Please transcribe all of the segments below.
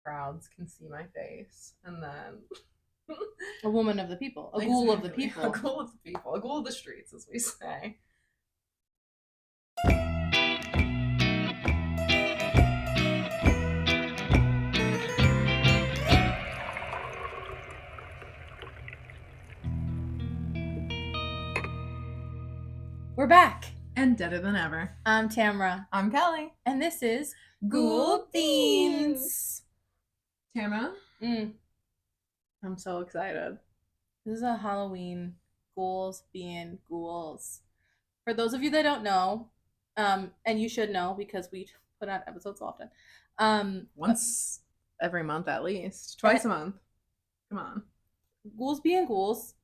crowds can see my face, and then a woman of the people, a ghoul of the people, a ghoul of the people, a ghoul of the streets, as we say. We're back. And deader than ever. I'm Tamara. I'm Kelly. And this is Ghoul Beans. Tamara? I'm so excited. This is a Halloween ghouls being ghouls. For those of you that don't know, and you should know because we put out episodes often. Once every month at least. Twice a month. Come on. Ghouls being ghouls.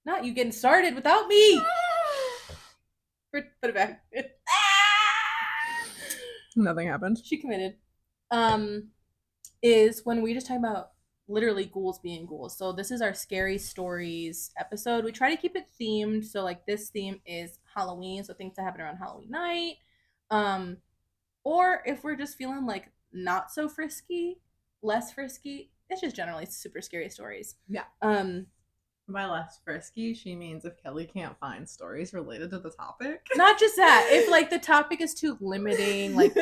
Not you getting started without me. Put it back. Nothing happened. She committed. Is when we just talk about literally ghouls being ghouls. So this is our scary stories episode. We try to keep it themed. So like this theme is Halloween, so things that happen around Halloween night. Or if we're just feeling like not so frisky, less frisky, it's just generally super scary stories. Yeah. By less frisky, she means if Kelly can't find stories related to the topic. Not just that. If like the topic is too limiting, like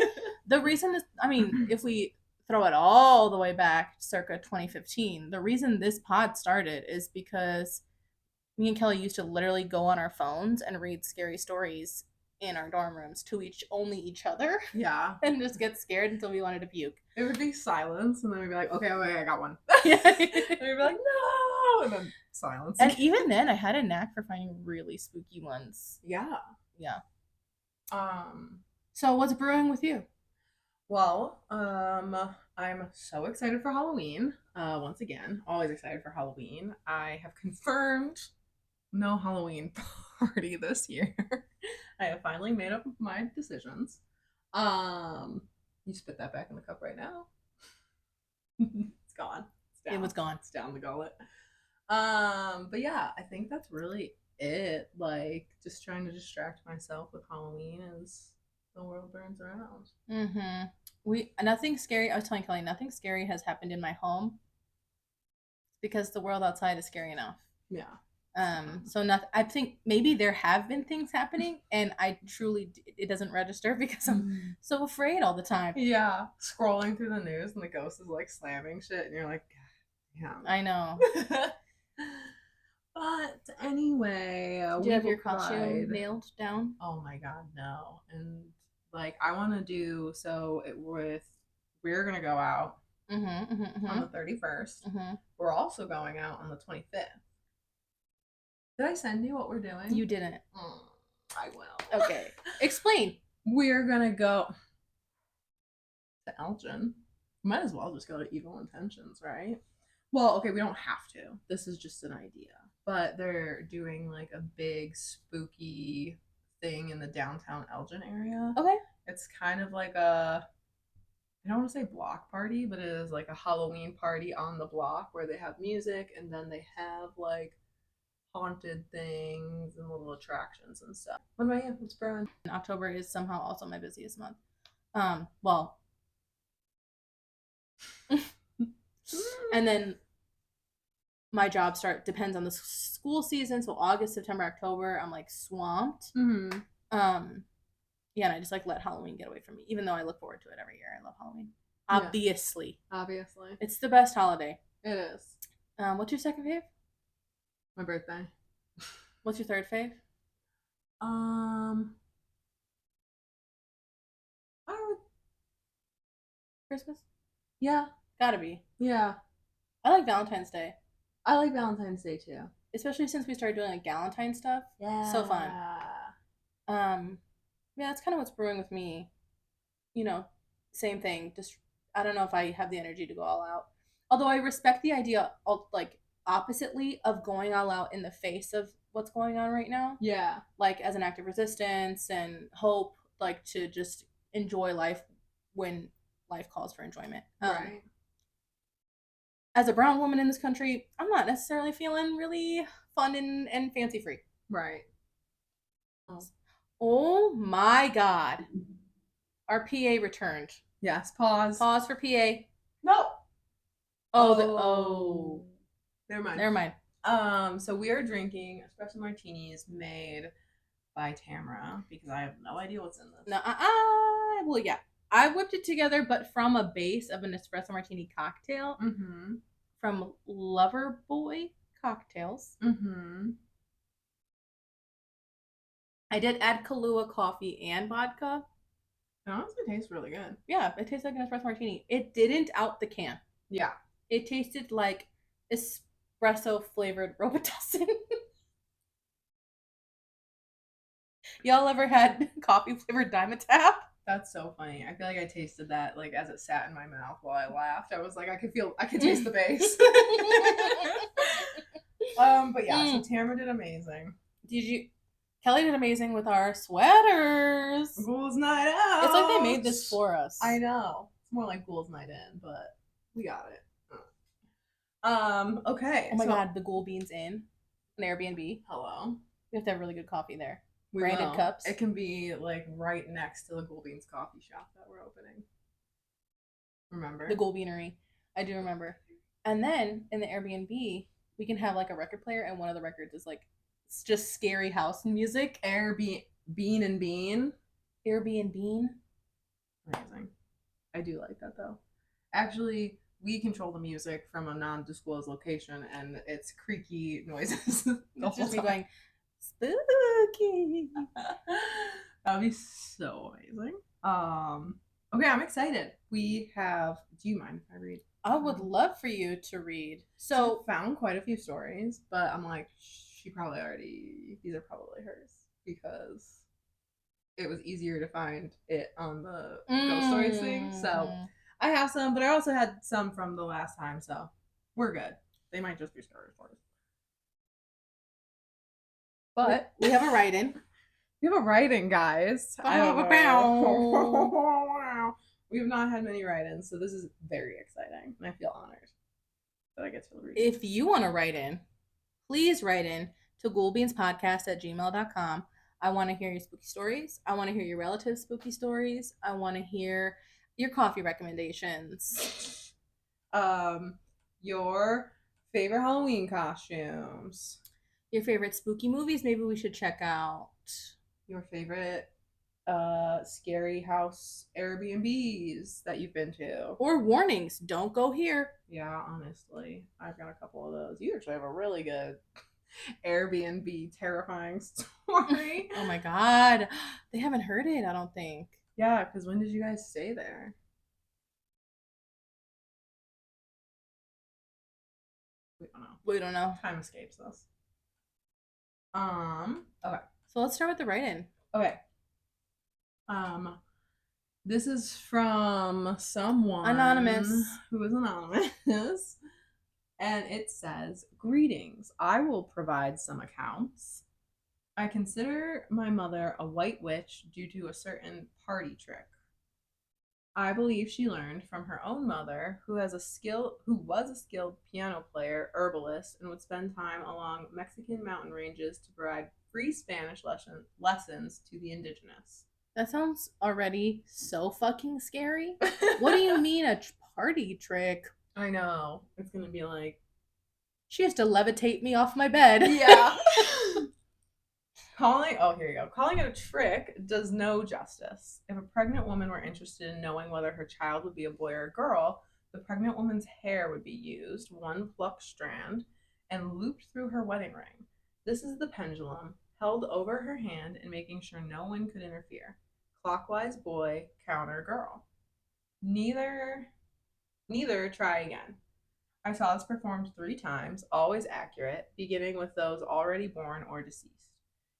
the reason is, I mean, if we throw it all the way back circa 2015, the reason this pod started is because me and Kelly used to literally go on our phones and read scary stories in our dorm rooms to only each other. Yeah. And just get scared until we wanted to puke. It would be silence, and then we'd be like, okay, I got one. Yeah. And we'd be like, no! And then silence. And even then, I had a knack for finding really spooky ones. Yeah. Yeah. So what's brewing with you? Well, I'm so excited for Halloween. Once again, always excited for Halloween. I have confirmed no Halloween party this year. I have finally made up my decisions. You spit that back in the cup right now. It's gone. It was gone. It's down the gullet. But yeah, I think that's really it. Like, just trying to distract myself with Halloween as the world burns around. Nothing scary. I was telling Kelly, nothing scary has happened in my home because the world outside is scary enough. Yeah. So nothing. I think maybe there have been things happening, and I truly it doesn't register because I'm so afraid all the time. Yeah, scrolling through the news and the ghost is like slamming shit, and you're like, God damn. I know. But anyway, do you have your costume nailed down? Oh my god, no. And like I want to do so. We're gonna go out on the 31st. We're also going out on the 25th. Did I send you what we're doing? You didn't. I will. Okay. Explain. We're gonna go to Elgin. Might as well just go to Evil Intentions, right? Well, okay, we don't have to. This is just an idea. But they're doing like a big spooky thing in the downtown Elgin area. Okay. It's kind of like I don't want to say block party, but it is like a Halloween party on the block where they have music and then they have like haunted things and little attractions and stuff. What about you? What's brewing? October is somehow also my busiest month. Well, and then my job depends on the school season. So August, September, October, I'm like swamped. Yeah, and I just like let Halloween get away from me, even though I look forward to it every year. I love Halloween. Obviously. It's the best holiday. It is. What's your second fave? My birthday. What's your third fave? Christmas? Yeah. Gotta be. Yeah. I like Valentine's Day. I like Valentine's Day too. Especially since we started doing like Galentine stuff. Yeah. So fun. Yeah, that's kind of what's brewing with me. You know, same thing. Just I don't know if I have the energy to go all out. Although I respect the idea of like oppositely of going all out in the face of what's going on right now. Yeah. Like as an act of resistance and hope, like to just enjoy life when life calls for enjoyment. Right. As a brown woman in this country, I'm not necessarily feeling really fun and fancy free. Right. Oh my God. Our PA returned. Yes, pause. Pause for PA. No. Oh, Oh. Never mind. never mind. So we are drinking espresso martinis made by Tamara because I have no idea what's in this. No, well, yeah, I whipped it together, but from a base of an espresso martini cocktail Mm-hmm. from Loverboy Cocktails. Mm-hmm. I did add Kahlua coffee and vodka. It honestly tastes really good. Yeah, it tastes like an espresso martini. It didn't out the can. Yeah. It tasted like espresso flavored Robitussin. Y'all ever had coffee flavored Dimetapp? That's so funny. I feel like I tasted that like as it sat in my mouth while I laughed. I was like, I could taste the base. But yeah, so Tamara did amazing. Kelly did amazing with our sweaters. Ghouls Night Out. It's like they made this for us. I know. It's more like Ghouls Night In, but we got it. Okay. Oh my god, the Ghoul Beans Inn, an Airbnb. Hello. We have to have really good coffee there. We Branded will. cups. It can be like right next to the Ghoul Beans coffee shop that we're opening. Remember? The Ghoul Beanery. I do remember. And then in the Airbnb, we can have like a record player, and one of the records is like it's just scary house music. Bean and Bean. Airbnb. Amazing. I do like that though. Actually, we control the music from a non-disclosed location, and it's creaky noises. It's just me going spooky. That would be so amazing. Okay, I'm excited. We have. Do you mind if I read? I would love for you to read. So I found quite a few stories, but I'm like, she probably already. These are probably hers because it was easier to find it on the ghost stories thing. So I have some, but I also had some from the last time, so we're good. They might just be stories. But we have a write-in. We have a write-in, guys. We have not had many write-ins, so this is very exciting, and I feel honored that I get to read. If you want to write in, please write in to ghoulebeanspodcast@gmail.com. I want to hear your spooky stories. I want to hear your relatives' spooky stories. I want to hear your coffee recommendations. Your favorite Halloween costumes. Your favorite spooky movies maybe we should check out. Your favorite scary house Airbnbs that you've been to. Or warnings, don't go here. Yeah, honestly. I've got a couple of those. You actually have a really good Airbnb terrifying story. Oh my god. They haven't heard it, I don't think. Yeah, because when did you guys stay there? We don't know. Time escapes us. Okay. So let's start with the write-in. Okay. This is from someone anonymous who is anonymous. And it says, "Greetings. I will provide some accounts. I consider my mother a white witch due to a certain party trick. I believe she learned from her own mother, who was a skilled piano player, herbalist, and would spend time along Mexican mountain ranges to provide free Spanish lessons to the indigenous." That sounds already so fucking scary. What do you mean a party trick? I know. It's gonna be like, she has to levitate me off my bed. Yeah. Here you go. Calling it a trick does no justice. If a pregnant woman were interested in knowing whether her child would be a boy or a girl, the pregnant woman's hair would be used, one plucked strand, and looped through her wedding ring. This is the pendulum, held over her hand and making sure no one could interfere. Clockwise boy, counter girl. Neither try again. I saw this performed 3 times, always accurate, beginning with those already born or deceased.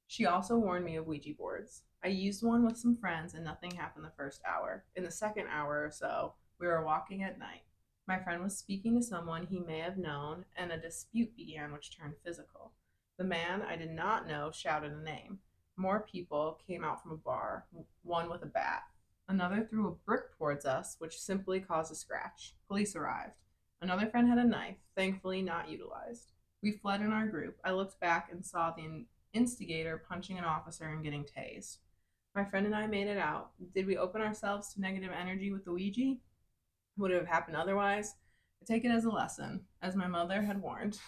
She also warned me of Ouija boards. I used one with some friends and nothing happened the first hour. In the second hour or so, we were walking at night. My friend was speaking to someone he may have known, and a dispute began which turned physical. The man I did not know shouted a name. More people came out from a bar, one with a bat. Another threw a brick towards us, which simply caused a scratch. Police arrived. Another friend had a knife, thankfully not utilized. We fled in our group. I looked back and saw the instigator punching an officer and getting tased. My friend and I made it out. Did we open ourselves to negative energy with the Ouija? Would it have happened otherwise? take it as a lesson, as my mother had warned.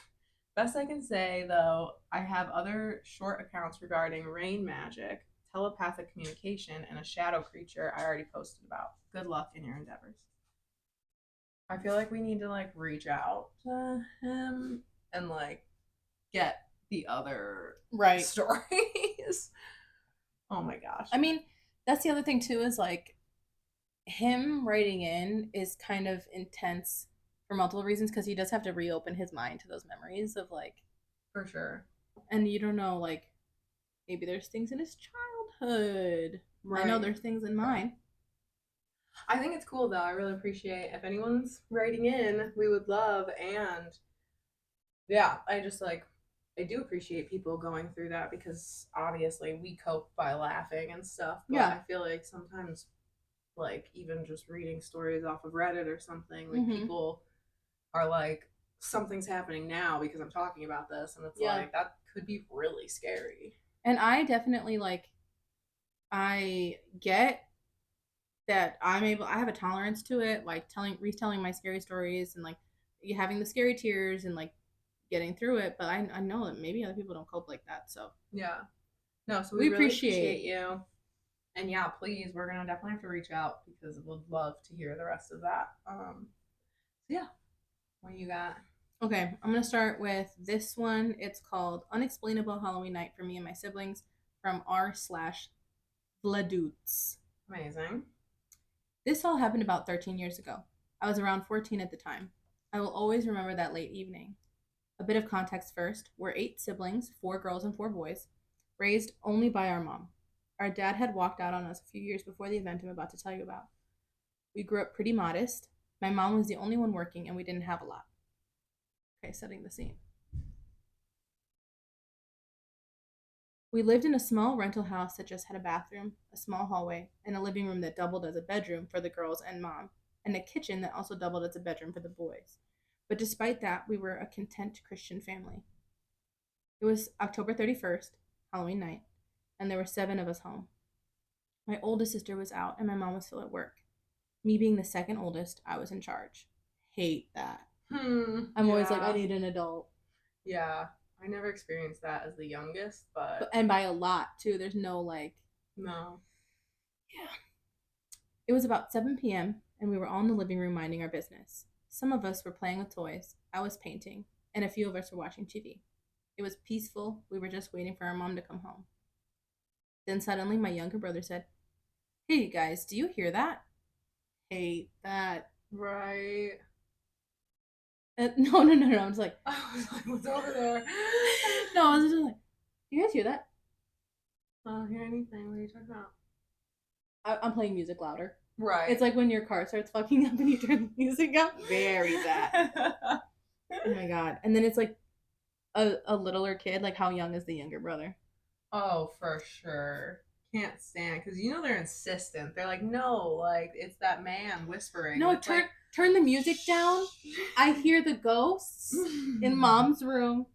Best I can say, though, I have other short accounts regarding rain magic, telepathic communication, and a shadow creature I already posted about. Good luck in your endeavors. I feel like we need to like reach out to him and like get the other Right. stories. Oh my gosh. I mean, that's the other thing too, is like him writing in is kind of intense for multiple reasons, because he does have to reopen his mind to those memories of like, For sure. and you don't know, like maybe there's things in his childhood. Right. I know there's things in mine. I think it's cool though. I really appreciate if anyone's writing in, we would love. And yeah, I do appreciate people going through that, because obviously we cope by laughing and stuff. But yeah. I feel like sometimes, like, even just reading stories off of Reddit or something, like, people are like, something's happening now because I'm talking about this. And it's like, that could be really scary. And I definitely, like, I get that I have a tolerance to it, like retelling my scary stories and like having the scary tears and like getting through it. But I know that maybe other people don't cope like that. So yeah, no. So we really appreciate you. And yeah, please, we're gonna definitely have to reach out because we'd love to hear the rest of that. Yeah, what do you got? Okay, I'm gonna start with this one. It's called "Unexplainable Halloween Night for Me and My Siblings" from r/Vladoots. Amazing. This all happened about 13 years ago. I was around 14 at the time. I will always remember that late evening. A bit of context first. We're 8 siblings, 4 girls and 4 boys, raised only by our mom. Our dad had walked out on us a few years before the event I'm about to tell you about. We grew up pretty modest. My mom was the only one working, and we didn't have a lot. Okay, setting the scene. We lived in a small rental house that just had a bathroom, a small hallway, and a living room that doubled as a bedroom for the girls and mom, and a kitchen that also doubled as a bedroom for the boys. But despite that, we were a content Christian family. It was October 31st, Halloween night, and there were 7 of us home. My oldest sister was out, and my mom was still at work. Me being the second oldest, I was in charge. Hate that. I'm always like, I need an adult. Yeah. I never experienced that as the youngest, but and by a lot too. There's no like. No. Yeah. It was about 7 p.m. and we were all in the living room minding our business. Some of us were playing with toys. I was painting, and a few of us were watching TV. It was peaceful. We were just waiting for our mom to come home. Then suddenly, my younger brother said, "Hey guys, do you hear that?" Hate that. Right. No. I'm just like, I was like, what's over there? No, I was just like, do you guys hear that? I don't hear anything. What are you talking about? I'm playing music louder. Right. It's like when your car starts fucking up and you turn the music up. Very bad. Oh my god. And then it's like a littler kid. Like, how young is the younger brother? Oh, for sure. Can't stand, because you know they're insistent. They're like, no, like it's that man whispering. No, turn the music down. I hear the ghosts in mom's room.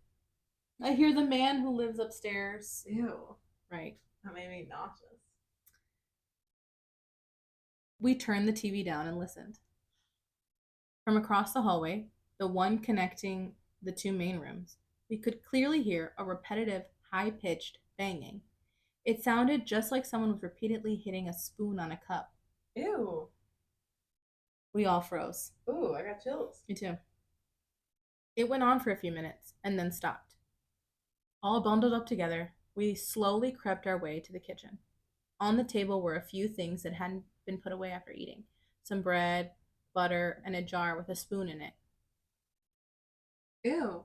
I hear the man who lives upstairs. Ew. Right. That made me nauseous. We turned the TV down and listened. From across the hallway, the one connecting the 2 main rooms, we could clearly hear a repetitive, high-pitched banging. It sounded just like someone was repeatedly hitting a spoon on a cup. Ew. We all froze. Ooh, I got chills. Me too. It went on for a few minutes and then stopped. All bundled up together, we slowly crept our way to the kitchen. On the table were a few things that hadn't been put away after eating. Some bread, butter, and a jar with a spoon in it. Ew.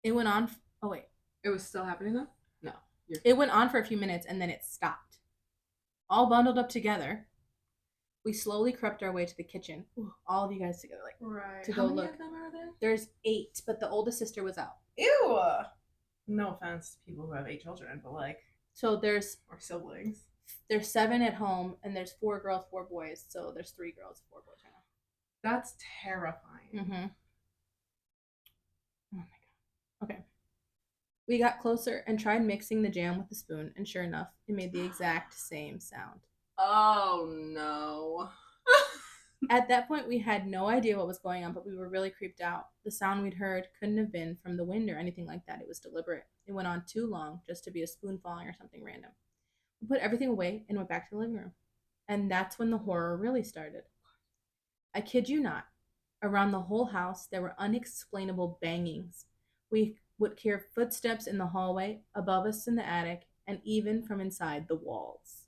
It went on. Oh, wait. It was still happening though? No. It went on for a few minutes and then it stopped. All bundled up together, we slowly crept our way to the kitchen. Ooh, all of you guys together, like, right. To go How many look. Of them are there? There's 8, but the oldest sister was out. Ew. No offense to people who have 8 children, but like. So there's. Or siblings. There's 7 at home, and there's 4 girls, 4 boys. So there's 3 girls, 4 boys right now. That's terrifying. Mm-hmm. Oh my god. Okay. We got closer and tried mixing the jam with the spoon, and sure enough, it made the exact same sound. Oh no. At that point, we had no idea what was going on, but we were really creeped out. The sound we'd heard couldn't have been from the wind or anything like that. It was deliberate. It went on too long just to be a spoon falling or something random. We put everything away and went back to the living room. And that's when the horror really started. I kid you not. Around the whole house, there were unexplainable bangings. We would hear footsteps in the hallway, above us in the attic, and even from inside the walls.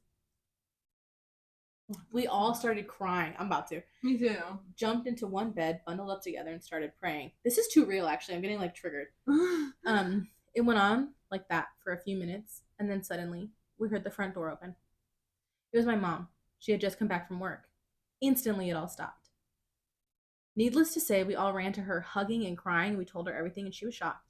We all started crying. I'm about to. Me too. Jumped into one bed, bundled up together, and started praying. This is too real, actually. I'm getting like triggered. It went on like that for a few minutes, and then suddenly we heard the front door open. It was my mom. She had just come back from work. Instantly, it all stopped. Needless to say, we all ran to her, hugging and crying. We told her everything, and she was shocked.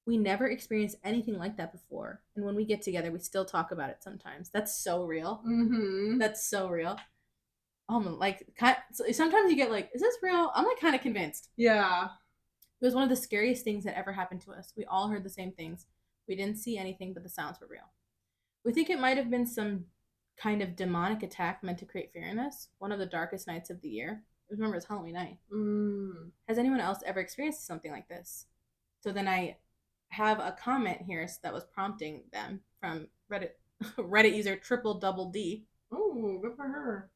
We never experienced anything like that before, and when we get together, we still talk about it sometimes. That's so real. Mm-hmm. That's so real. Like, sometimes you get like, is this real? I'm like kind of convinced. Yeah. It was one of the scariest things that ever happened to us. We all heard the same things. We didn't see anything, but the sounds were real. We think it might have been some kind of demonic attack meant to create fear in us. One of the darkest nights of the year. Remember, it's Halloween night. Has anyone else ever experienced something like this? So then I have a comment here that was prompting them from Reddit Reddit user triple double D. Oh, good for her.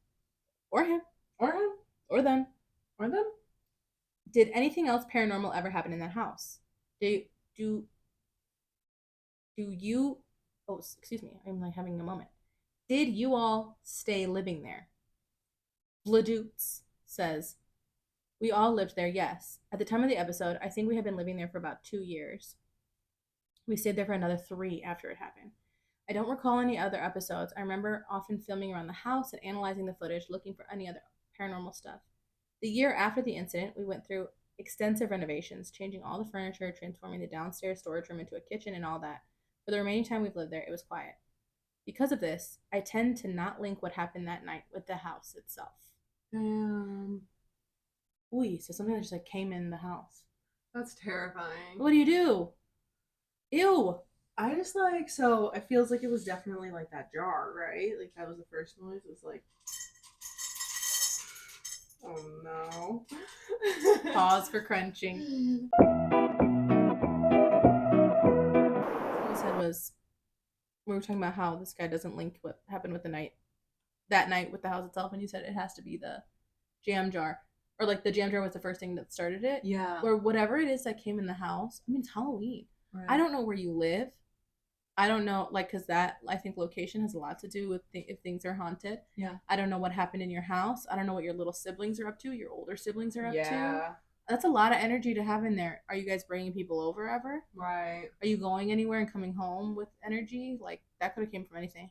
Or him. Or him. Or them. Or them. Did anything else paranormal ever happen in that house? Do you oh, excuse me, I'm like having a moment. Did you all stay living there? Vladoots says, we all lived there, yes. At the time of the episode, I think we had been living there for about 2 years. We stayed there for another 3 after it happened. I don't recall any other episodes. I remember often filming around the house and analyzing the footage, looking for any other paranormal stuff. The year after the incident, we went through extensive renovations, changing all the furniture, transforming the downstairs storage room into a kitchen, and all that. For the remaining time we've lived there, it was quiet. Because of this, I tend to not link what happened that night with the house itself. Damn. Ooh, so something that just like came in the house. That's terrifying. What do you do? Ew. I just like, so it feels like it was definitely like that jar, right? Like that was the first noise. It was like, oh no. Pause for crunching. What I said was, we were talking about how this guy doesn't link what happened with that night with the house itself, and you said it has to be the jam jar. Or like the jam jar was the first thing that started it. Yeah. Or whatever it is that came in the house. I mean, it's Halloween. Right. I don't know where you live. I don't know, like, because that, I think location has a lot to do with if things are haunted. Yeah. I don't know what happened in your house. I don't know what your little siblings are up to, your older siblings are up to. Yeah. That's a lot of energy to have in there. Are you guys bringing people over ever? Right. Are you going anywhere and coming home with energy? Like, that could have came from anything.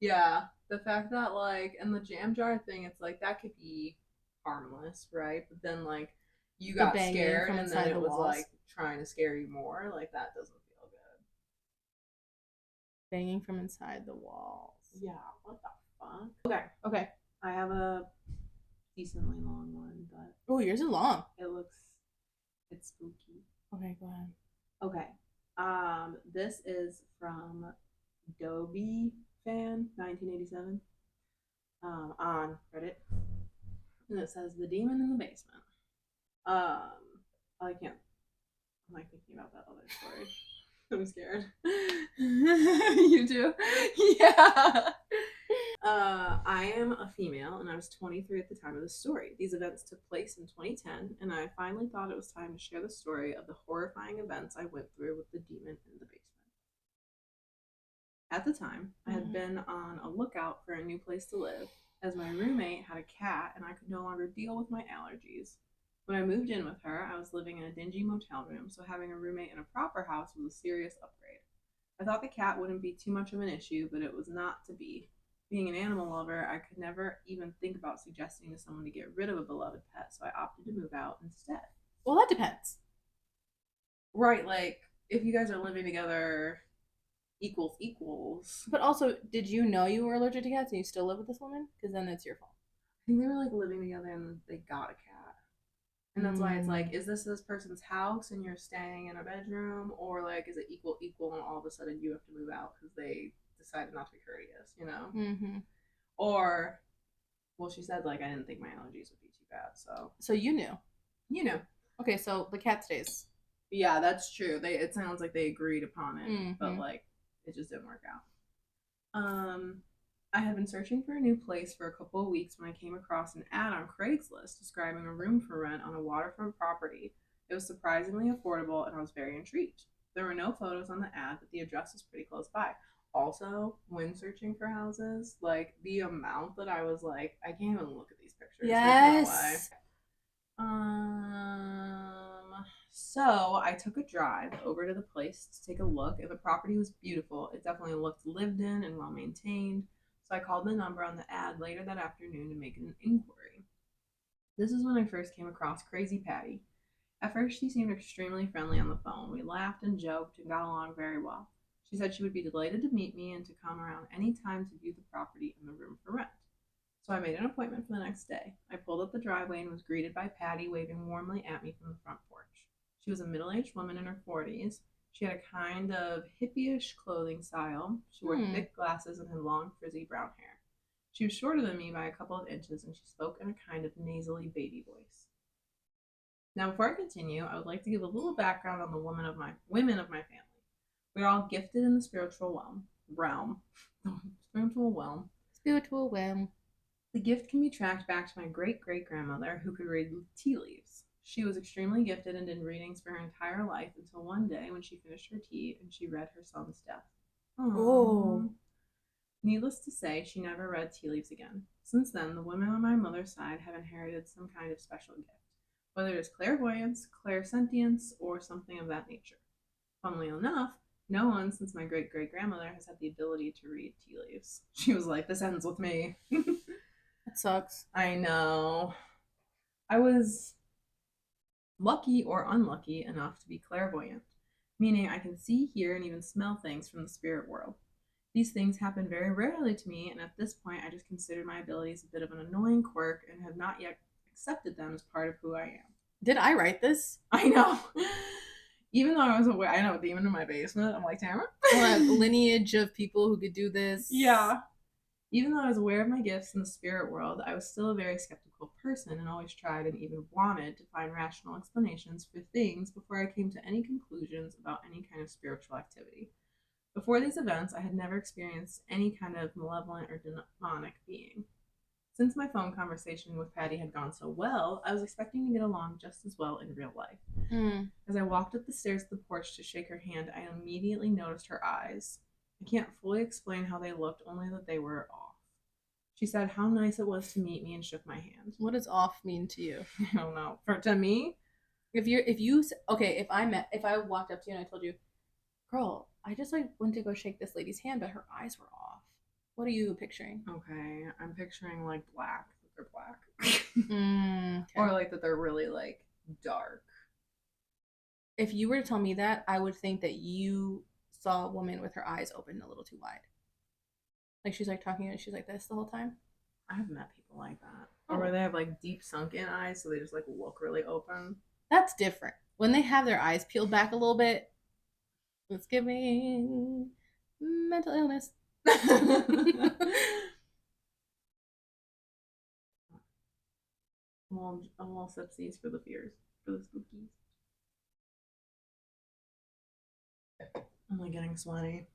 Yeah. The fact that, like, and the jam jar thing, it's like, that could be harmless, right? But then, like, you got scared and then it was, like, trying to scare you more. Like, that doesn't feel good. Banging from inside the walls. Yeah, what the fuck? Okay. I have a decently long one, but oh, yours is long. It's spooky. Okay, go ahead. Okay. This is from Dobie Fan 1987 on Reddit, and it says the demon in the basement. I can't. I'm like thinking about that other story. I'm scared. You do? Yeah. I am a female and I was 23 at the time of the story. These events took place in 2010, and I finally thought it was time to share the story of the horrifying events I went through with the demon in the basement. At the time, I had been on a lookout for a new place to live, as my roommate had a cat and I could no longer deal with my allergies. When I moved in with her, I was living in a dingy motel room, so having a roommate in a proper house was a serious upgrade. I thought the cat wouldn't be too much of an issue, but it was not to be. Being an animal lover, I could never even think about suggesting to someone to get rid of a beloved pet, so I opted to move out instead. Well, that depends. Right, like, if you guys are living together, equals. But also, did you know you were allergic to cats and you still live with this woman? Because then it's your fault. I think they were, like, living together and they got a cat. And that's why it's like, is this person's house and you're staying in a bedroom? Or, like, is it equal and all of a sudden you have to move out because they decided not to be courteous, you know? Mm-hmm. Or Well, she said like I didn't think my allergies would be too bad, so So you knew. you know. Okay, so the cat stays. Yeah, that's true. It sounds like they agreed upon it, but Mm-hmm. like it just didn't work out. I had been searching for a new place for a couple of weeks when I came across an ad on Craigslist describing a room for rent on a waterfront property. It was surprisingly affordable, and I was very intrigued. There were no photos on the ad, but the address was pretty close by. Also, when searching for houses, like the amount that I was like, I can't even look at these pictures. There's no way. Yes. So I took a drive over to the place to take a look, and the property was beautiful. It definitely looked lived in and well maintained. So I called the number on the ad later that afternoon to make an inquiry. This is when I first came across Crazy Patty. At first, she seemed extremely friendly on the phone. We laughed and joked and got along very well. She said she would be delighted to meet me and to come around any time to view the property and the room for rent. So I made an appointment for the next day. I pulled up the driveway and was greeted by Patty waving warmly at me from the front porch. She was a middle aged woman in her 40s. She had a kind of hippie-ish clothing style. She wore thick glasses and had long, frizzy brown hair. She was shorter than me by a couple of inches, and she spoke in a kind of nasally baby voice. Now, before I continue, I would like to give a little background on the women of my family. We are all gifted in the spiritual spiritual realm. Spiritual realm. The gift can be tracked back to my great great grandmother, who could read tea leaves. She was extremely gifted and did readings for her entire life until one day when she finished her tea and she read her son's death. Aww. Oh. Needless to say, she never read tea leaves again. Since then, the women on my mother's side have inherited some kind of special gift, whether it is clairvoyance, clairsentience, or something of that nature. Funnily enough, no one since my great great grandmother has had the ability to read tea leaves. She was like, "This ends with me." That sucks. I know. I was lucky or unlucky enough to be clairvoyant, meaning I can see, hear, and even smell things from the spirit world. These things happen very rarely to me, and at this point, I just considered my abilities a bit of an annoying quirk and have not yet accepted them as part of who I am. Did I write this? I know. Even though I was aware, I know, even in my basement, I'm like, Tamara? A lineage of people who could do this. Yeah. Even though I was aware of my gifts in the spirit world, I was still a very skeptical person and always tried and even wanted to find rational explanations for things before I came to any conclusions about any kind of spiritual activity. Before these events, I had never experienced any kind of malevolent or demonic being. Since my phone conversation with Patty had gone so well, I was expecting to get along just as well in real life. As I walked up the stairs to the porch to shake her hand, I immediately noticed her eyes. I can't fully explain how they looked, only that they were off. She said how nice it was to meet me and shook my hand. What does off mean to you? I don't know. To me, if I walked up to you and I told you, girl, I just like went to go shake this lady's hand, but her eyes were off. What are you picturing? Okay, I'm picturing like black, that they're black. Okay. Or like that they're really like dark. If you were to tell me that, I would think that you saw a woman with her eyes open a little too wide. Like she's like talking and she's like this the whole time. I have met people like that. Or where they have like deep sunken eyes, so they just like look really open. That's different. When they have their eyes peeled back a little bit, it's giving mental illness. I'll sip these for the fears, for the spookies. I'm like getting sweaty.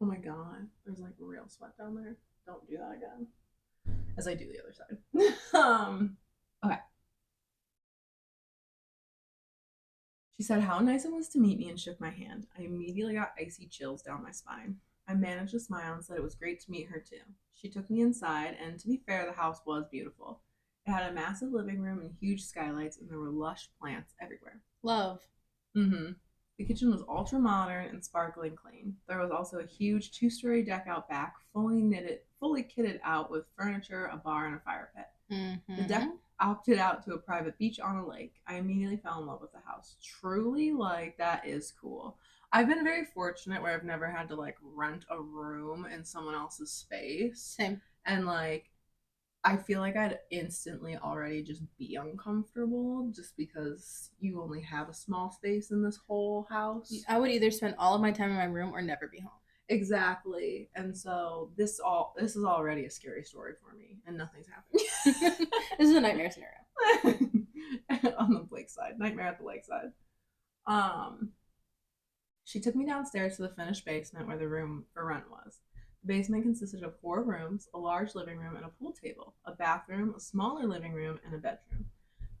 Oh my god, there's like real sweat down there. Don't do that again. As I do the other side. Okay. She said how nice it was to meet me and shook my hand. I immediately got icy chills down my spine. I managed to smile and said it was great to meet her too. She took me inside, and to be fair, the house was beautiful. It had a massive living room and huge skylights, and there were lush plants everywhere. Love. Mm-hmm. The kitchen was ultra modern and sparkling clean. There was also a huge 2-story deck out back, fully kitted out with furniture, a bar, and a fire pit. The deck opted out to a private beach on a lake. I immediately fell in love with the house. Truly, like, that is cool. I've been very fortunate where I've never had to like rent a room in someone else's space. Same. And like I feel like I'd instantly already just be uncomfortable just because you only have a small space in this whole house. I would either spend all of my time in my room or never be home. Exactly. And so this is already a scary story for me, and nothing's happening. This is a nightmare scenario. On the lakeside, nightmare at the lakeside. Um, she took me downstairs to the finished basement where the room for rent was. The basement consisted of 4 rooms, a large living room, and a pool table, a bathroom, a smaller living room, and a bedroom.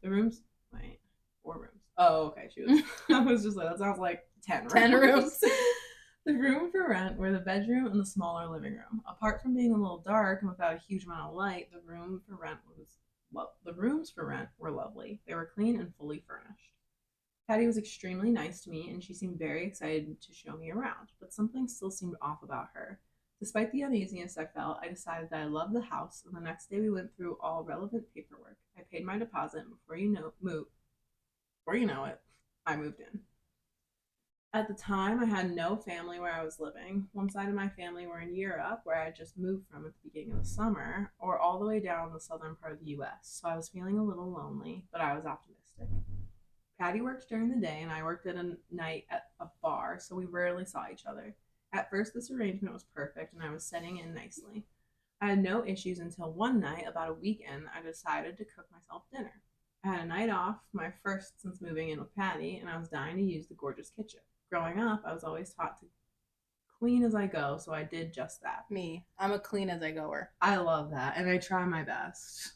The rooms, wait, 4 rooms. Oh, okay. She was. I was just like, that sounds like 10 rooms. 10 rooms. The room for rent were the bedroom and the smaller living room. Apart from being a little dark and without a huge amount of light, the rooms for rent were lovely. They were clean and fully furnished. Patty was extremely nice to me, and she seemed very excited to show me around, but something still seemed off about her. Despite the uneasiness I felt, I decided that I loved the house, and the next day we went through all relevant paperwork. I paid my deposit, and before you know it, I moved in. At the time, I had no family where I was living. One side of my family were in Europe, where I had just moved from at the beginning of the summer, or all the way down the southern part of the US, so I was feeling a little lonely, but I was optimistic. Patty worked during the day, and I worked at a night at a bar, so we rarely saw each other. At first, this arrangement was perfect, and I was setting in nicely. I had no issues until one night, about a week in, I decided to cook myself dinner. I had a night off, my first since moving in with Patty, and I was dying to use the gorgeous kitchen. Growing up, I was always taught to clean as I go, so I did just that. Me, I'm a clean as I goer. I love that, and I try my best.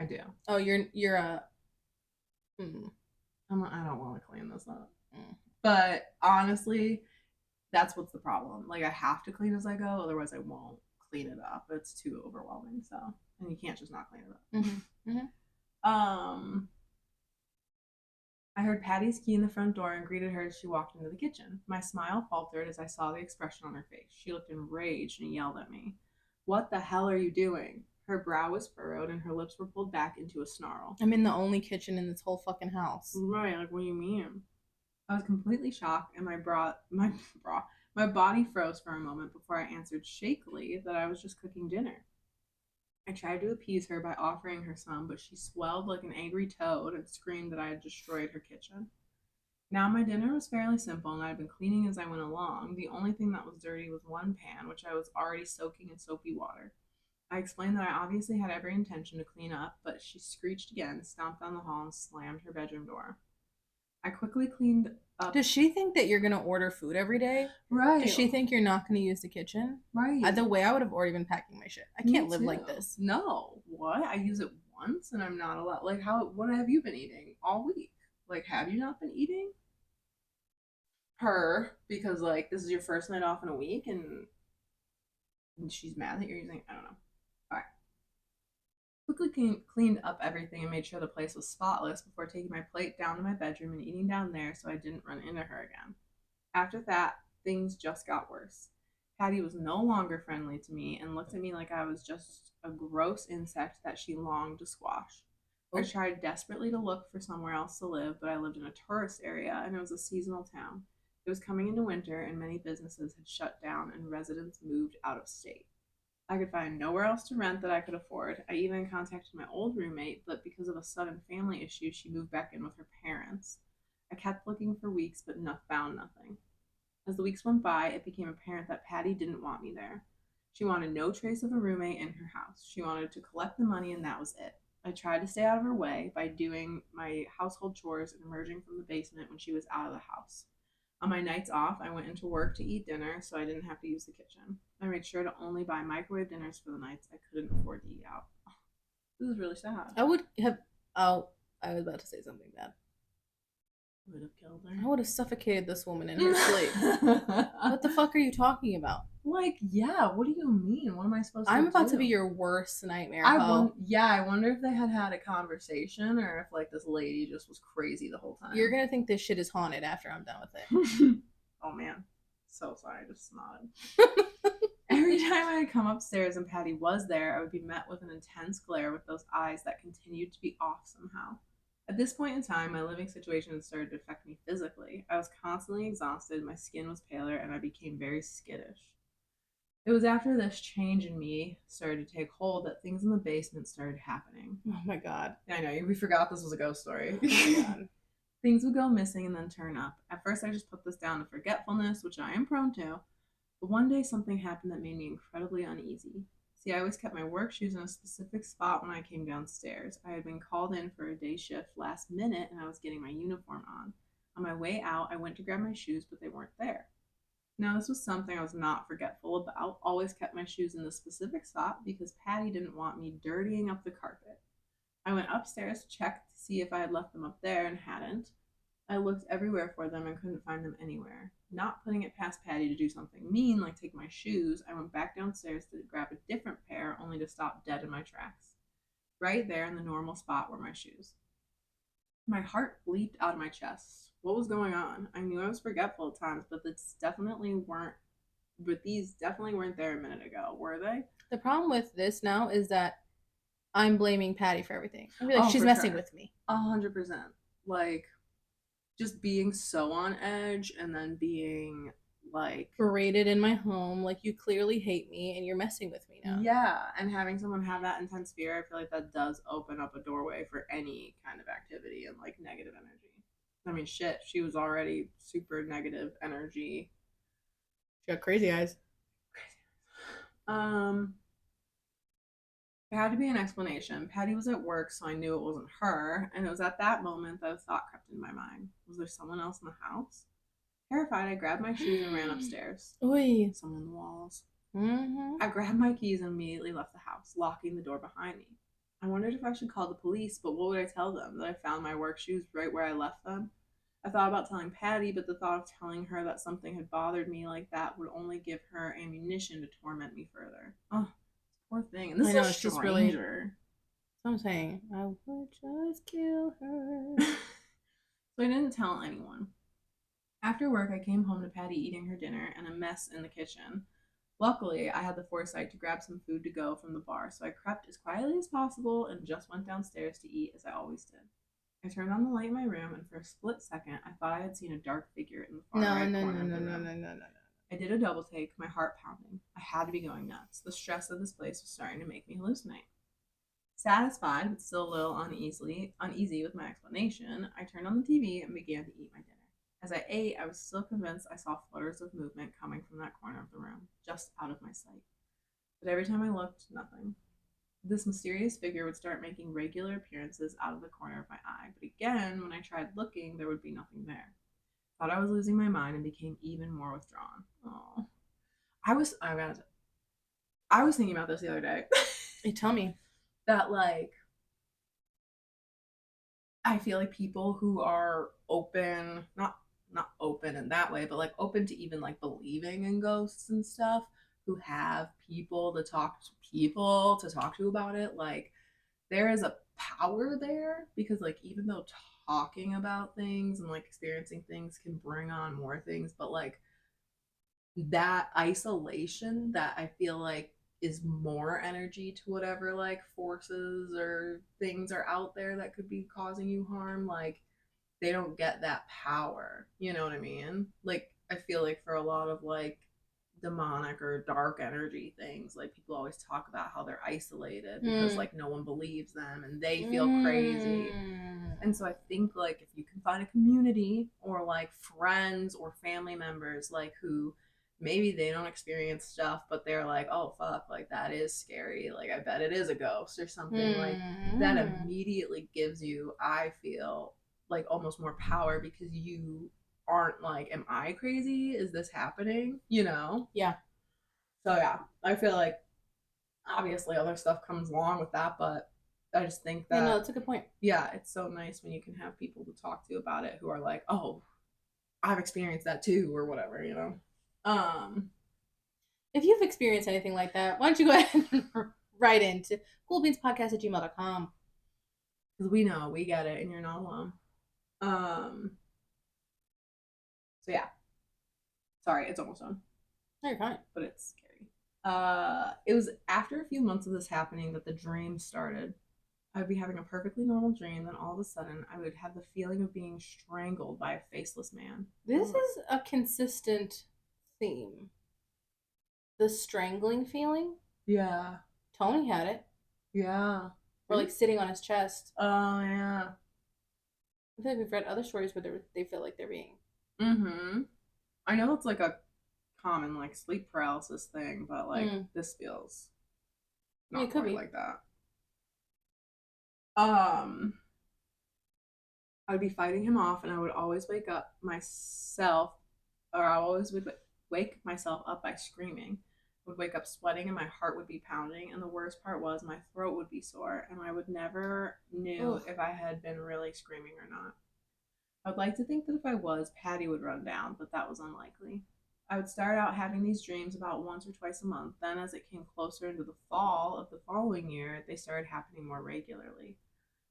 I do. Oh, you're a. I don't want to clean this up. But honestly, that's what's the problem. Like, I have to clean as I go, otherwise I won't clean it up. It's too overwhelming. So, and you can't just not clean it up. Mm-hmm. Mm-hmm. I heard Patty's key in the front door and greeted her as she walked into the kitchen. My smile faltered as I saw the expression on her face. She looked enraged and yelled at me. "What the hell are you doing?" Her brow was furrowed and her lips were pulled back into a snarl. I'm in the only kitchen in this whole fucking house. Right, like, what do you mean? I was completely shocked, and my body froze for a moment before I answered shakily that I was just cooking dinner. I tried to appease her by offering her some, but she swelled like an angry toad and screamed that I had destroyed her kitchen. Now my dinner was fairly simple, and I had been cleaning as I went along. The only thing that was dirty was one pan, which I was already soaking in soapy water. I explained that I obviously had every intention to clean up, but she screeched again, stomped down the hall, and slammed her bedroom door. I quickly cleaned up. Does she think that you're gonna order food every day? Right. Does she think you're not gonna use the kitchen? Right. The way I would have already been packing my shit. I can't live like this. No. What? I use it once and I'm not allowed. Like, what have you been eating all week? Like, have you not been eating? Her, because, like, this is your first night off in a week and she's mad that you're using, I don't know. All right. Quickly cleaned up everything and made sure the place was spotless before taking my plate down to my bedroom and eating down there so I didn't run into her again. After that, things just got worse. Patty was no longer friendly to me and looked at me like I was just a gross insect that she longed to squash. I tried desperately to look for somewhere else to live, but I lived in a tourist area and it was a seasonal town. It was coming into winter and many businesses had shut down and residents moved out of state. I could find nowhere else to rent that I could afford. I even contacted my old roommate, but because of a sudden family issue, she moved back in with her parents. I kept looking for weeks, but found nothing. As the weeks went by, it became apparent that Patty didn't want me there. She wanted no trace of a roommate in her house. She wanted to collect the money, and that was it. I tried to stay out of her way by doing my household chores and emerging from the basement when she was out of the house. On my nights off, I went into work to eat dinner so I didn't have to use the kitchen. I made sure to only buy microwave dinners for the nights I couldn't afford to eat out. This is really sad. I would have. Oh, I was about to say something bad. Would have killed her. I would have suffocated this woman in her sleep. What the fuck are you talking about? Like, yeah, what do you mean? What am I supposed to do? I'm about to be your worst nightmare. I wonder if they had a conversation or if, like, this lady just was crazy the whole time. You're gonna think this shit is haunted after I'm done with it. Oh, man. So sorry, I just nodded. Every time I would come upstairs and Patty was there, I would be met with an intense glare with those eyes that continued to be off somehow. At this point in time, my living situation had started to affect me physically. I was constantly exhausted, my skin was paler, and I became very skittish. It was after this change in me started to take hold that things in the basement started happening. Oh my god. I know, we forgot this was a ghost story. Oh my god. Things would go missing and then turn up. At first, I just put this down to forgetfulness, which I am prone to. But one day something happened that made me incredibly uneasy. See, I always kept my work shoes in a specific spot when I came downstairs. I had been called in for a day shift last minute and I was getting my uniform on. On my way out, I went to grab my shoes, but they weren't there. Now, this was something I was not forgetful about. Always kept my shoes in the specific spot because Patty didn't want me dirtying up the carpet. I went upstairs to check to see if I had left them up there and hadn't. I looked everywhere for them and couldn't find them anywhere. Not putting it past Patty to do something mean, like take my shoes, I went back downstairs to grab a different pair, only to stop dead in my tracks. Right there in the normal spot were my shoes. My heart leaped out of my chest. What was going on? I knew I was forgetful at times, but these definitely weren't there a minute ago, were they? The problem with this now is that I'm blaming Patty for everything. I'd be like, Oh, she's for messing sure. with me. 100%. Like, just being so on edge and then being like Berated in my home, like you clearly hate me and you're messing with me now. yeah, and having someone have that intense fear, I feel like that does open up a doorway for any kind of activity and like negative energy. I mean, shit, she was already super negative energy. She got crazy eyes. Um, there had to be an explanation. Patty was at work, so I knew it wasn't her, and it was at that moment that a thought crept into my mind. Was there someone else in the house? Terrified, I grabbed my shoes and ran upstairs. Oy. Someone in the walls. Mm-hmm. I grabbed my keys and immediately left the house, locking the door behind me. I wondered if I should call the police, but what would I tell them? That I found my work shoes right where I left them? I thought about telling Patty, but the thought of telling her that something had bothered me like that would only give her ammunition to torment me further. Oh, poor thing. And this I is know, a she's really. stranger. So I'm saying, I would just kill her. So I didn't tell anyone. After work, I came home to Patty eating her dinner and a mess in the kitchen. Luckily, I had the foresight to grab some food to go from the bar, so I crept as quietly as possible and just went downstairs to eat as I always did. I turned on the light in my room, and for a split second, I thought I had seen a dark figure in the far No, right no, no, corner of no, the no, room. no, no, no, no. I did a double take, my heart pounding. I had to be going nuts. The stress of this place was starting to make me hallucinate. Satisfied, but still a little uneasy with my explanation, I turned on the TV and began to eat my dinner. As I ate, I was still convinced I saw flutters of movement coming from that corner of the room, just out of my sight. But every time I looked, nothing. This mysterious figure would start making regular appearances out of the corner of my eye, but again, when I tried looking, there would be nothing there. Thought I was losing my mind and became even more withdrawn. Oh, I was thinking about this the other day. Hey, tell me. That like I feel like people who are open, not open in that way, but like open to even like believing in ghosts and stuff, who have people to talk to about it, like there is a power there because like even though talking about things and like experiencing things can bring on more things, but like that isolation that I feel like is more energy to whatever like forces or things are out there that could be causing you harm, like they don't get that power, you know what I mean? Like I feel like for a lot of like demonic or dark energy things, like people always talk about how they're isolated because like no one believes them and they feel crazy. And so I think like if you can find a community or like friends or family members like who maybe they don't experience stuff but they're like, oh fuck, like that is scary, like I bet it is a ghost or something, like that immediately gives you, I feel like almost more power because you aren't like, am I crazy, is this happening, you know? Yeah. So yeah, I feel like obviously other stuff comes along with that, but I just think that Yeah, no, that's a good point. yeah, it's so nice when you can have people to talk to about it who are like, oh, I've experienced that too, or whatever, you know. If you've experienced anything like that, why don't you go ahead and write into ghoulbeanspodcast@gmail.com. because we know we get it and you're not alone. Um, so yeah, sorry, it's almost done. No, you're fine. But it's scary. It was after a few months of this happening that the dream started. I would be having a perfectly normal dream, then all of a sudden I would have the feeling of being strangled by a faceless man. This is a consistent theme. The strangling feeling. Yeah. Tony had it. Yeah. Or like sitting on his chest. Oh yeah. I feel like we've read other stories where they feel like they're being. Mm-hmm. I know it's like a common like sleep paralysis thing, but like Mm. this feels Yeah, it not could quite be. like that. Um, I'd be fighting him off, and I would always wake up myself, or I always would wake myself up by screaming. I would wake up sweating, and my heart would be pounding. And the worst part was my throat would be sore, and I would never knew Ugh. if I had been really screaming or not. I would like to think that if I was, Patty would run down, but that was unlikely. I would start out having these dreams about once or twice a month. Then, as it came closer into the fall of the following year, they started happening more regularly.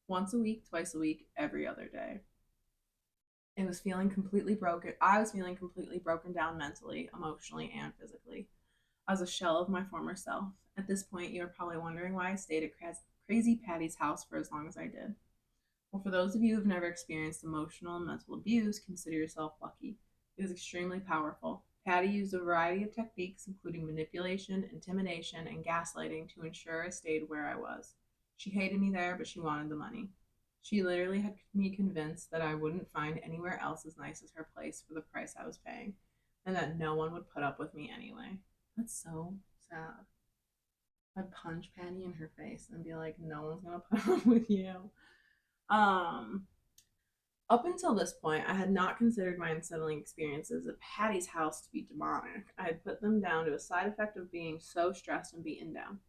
Once a week, twice a week, every other day. It was feeling completely broken. I was feeling completely broken down mentally, emotionally, and physically. I was a shell of my former self. At this point, you are probably wondering why I stayed at Crazy Patty's house for as long as I did. Well, for those of you who've never experienced emotional and mental abuse, consider yourself lucky. It was extremely powerful. Patty used a variety of techniques, including manipulation, intimidation, and gaslighting, to ensure I stayed where I was. She hated me there, but she wanted the money. She literally had me convinced that I wouldn't find anywhere else as nice as her place for the price I was paying, and that no one would put up with me anyway. That's so sad. I'd punch Patty in her face and be like, no one's gonna put up with you. Um, Up until this point, I had not considered my unsettling experiences at Patty's house to be demonic. I had put them down to a side effect of being so stressed and beaten down.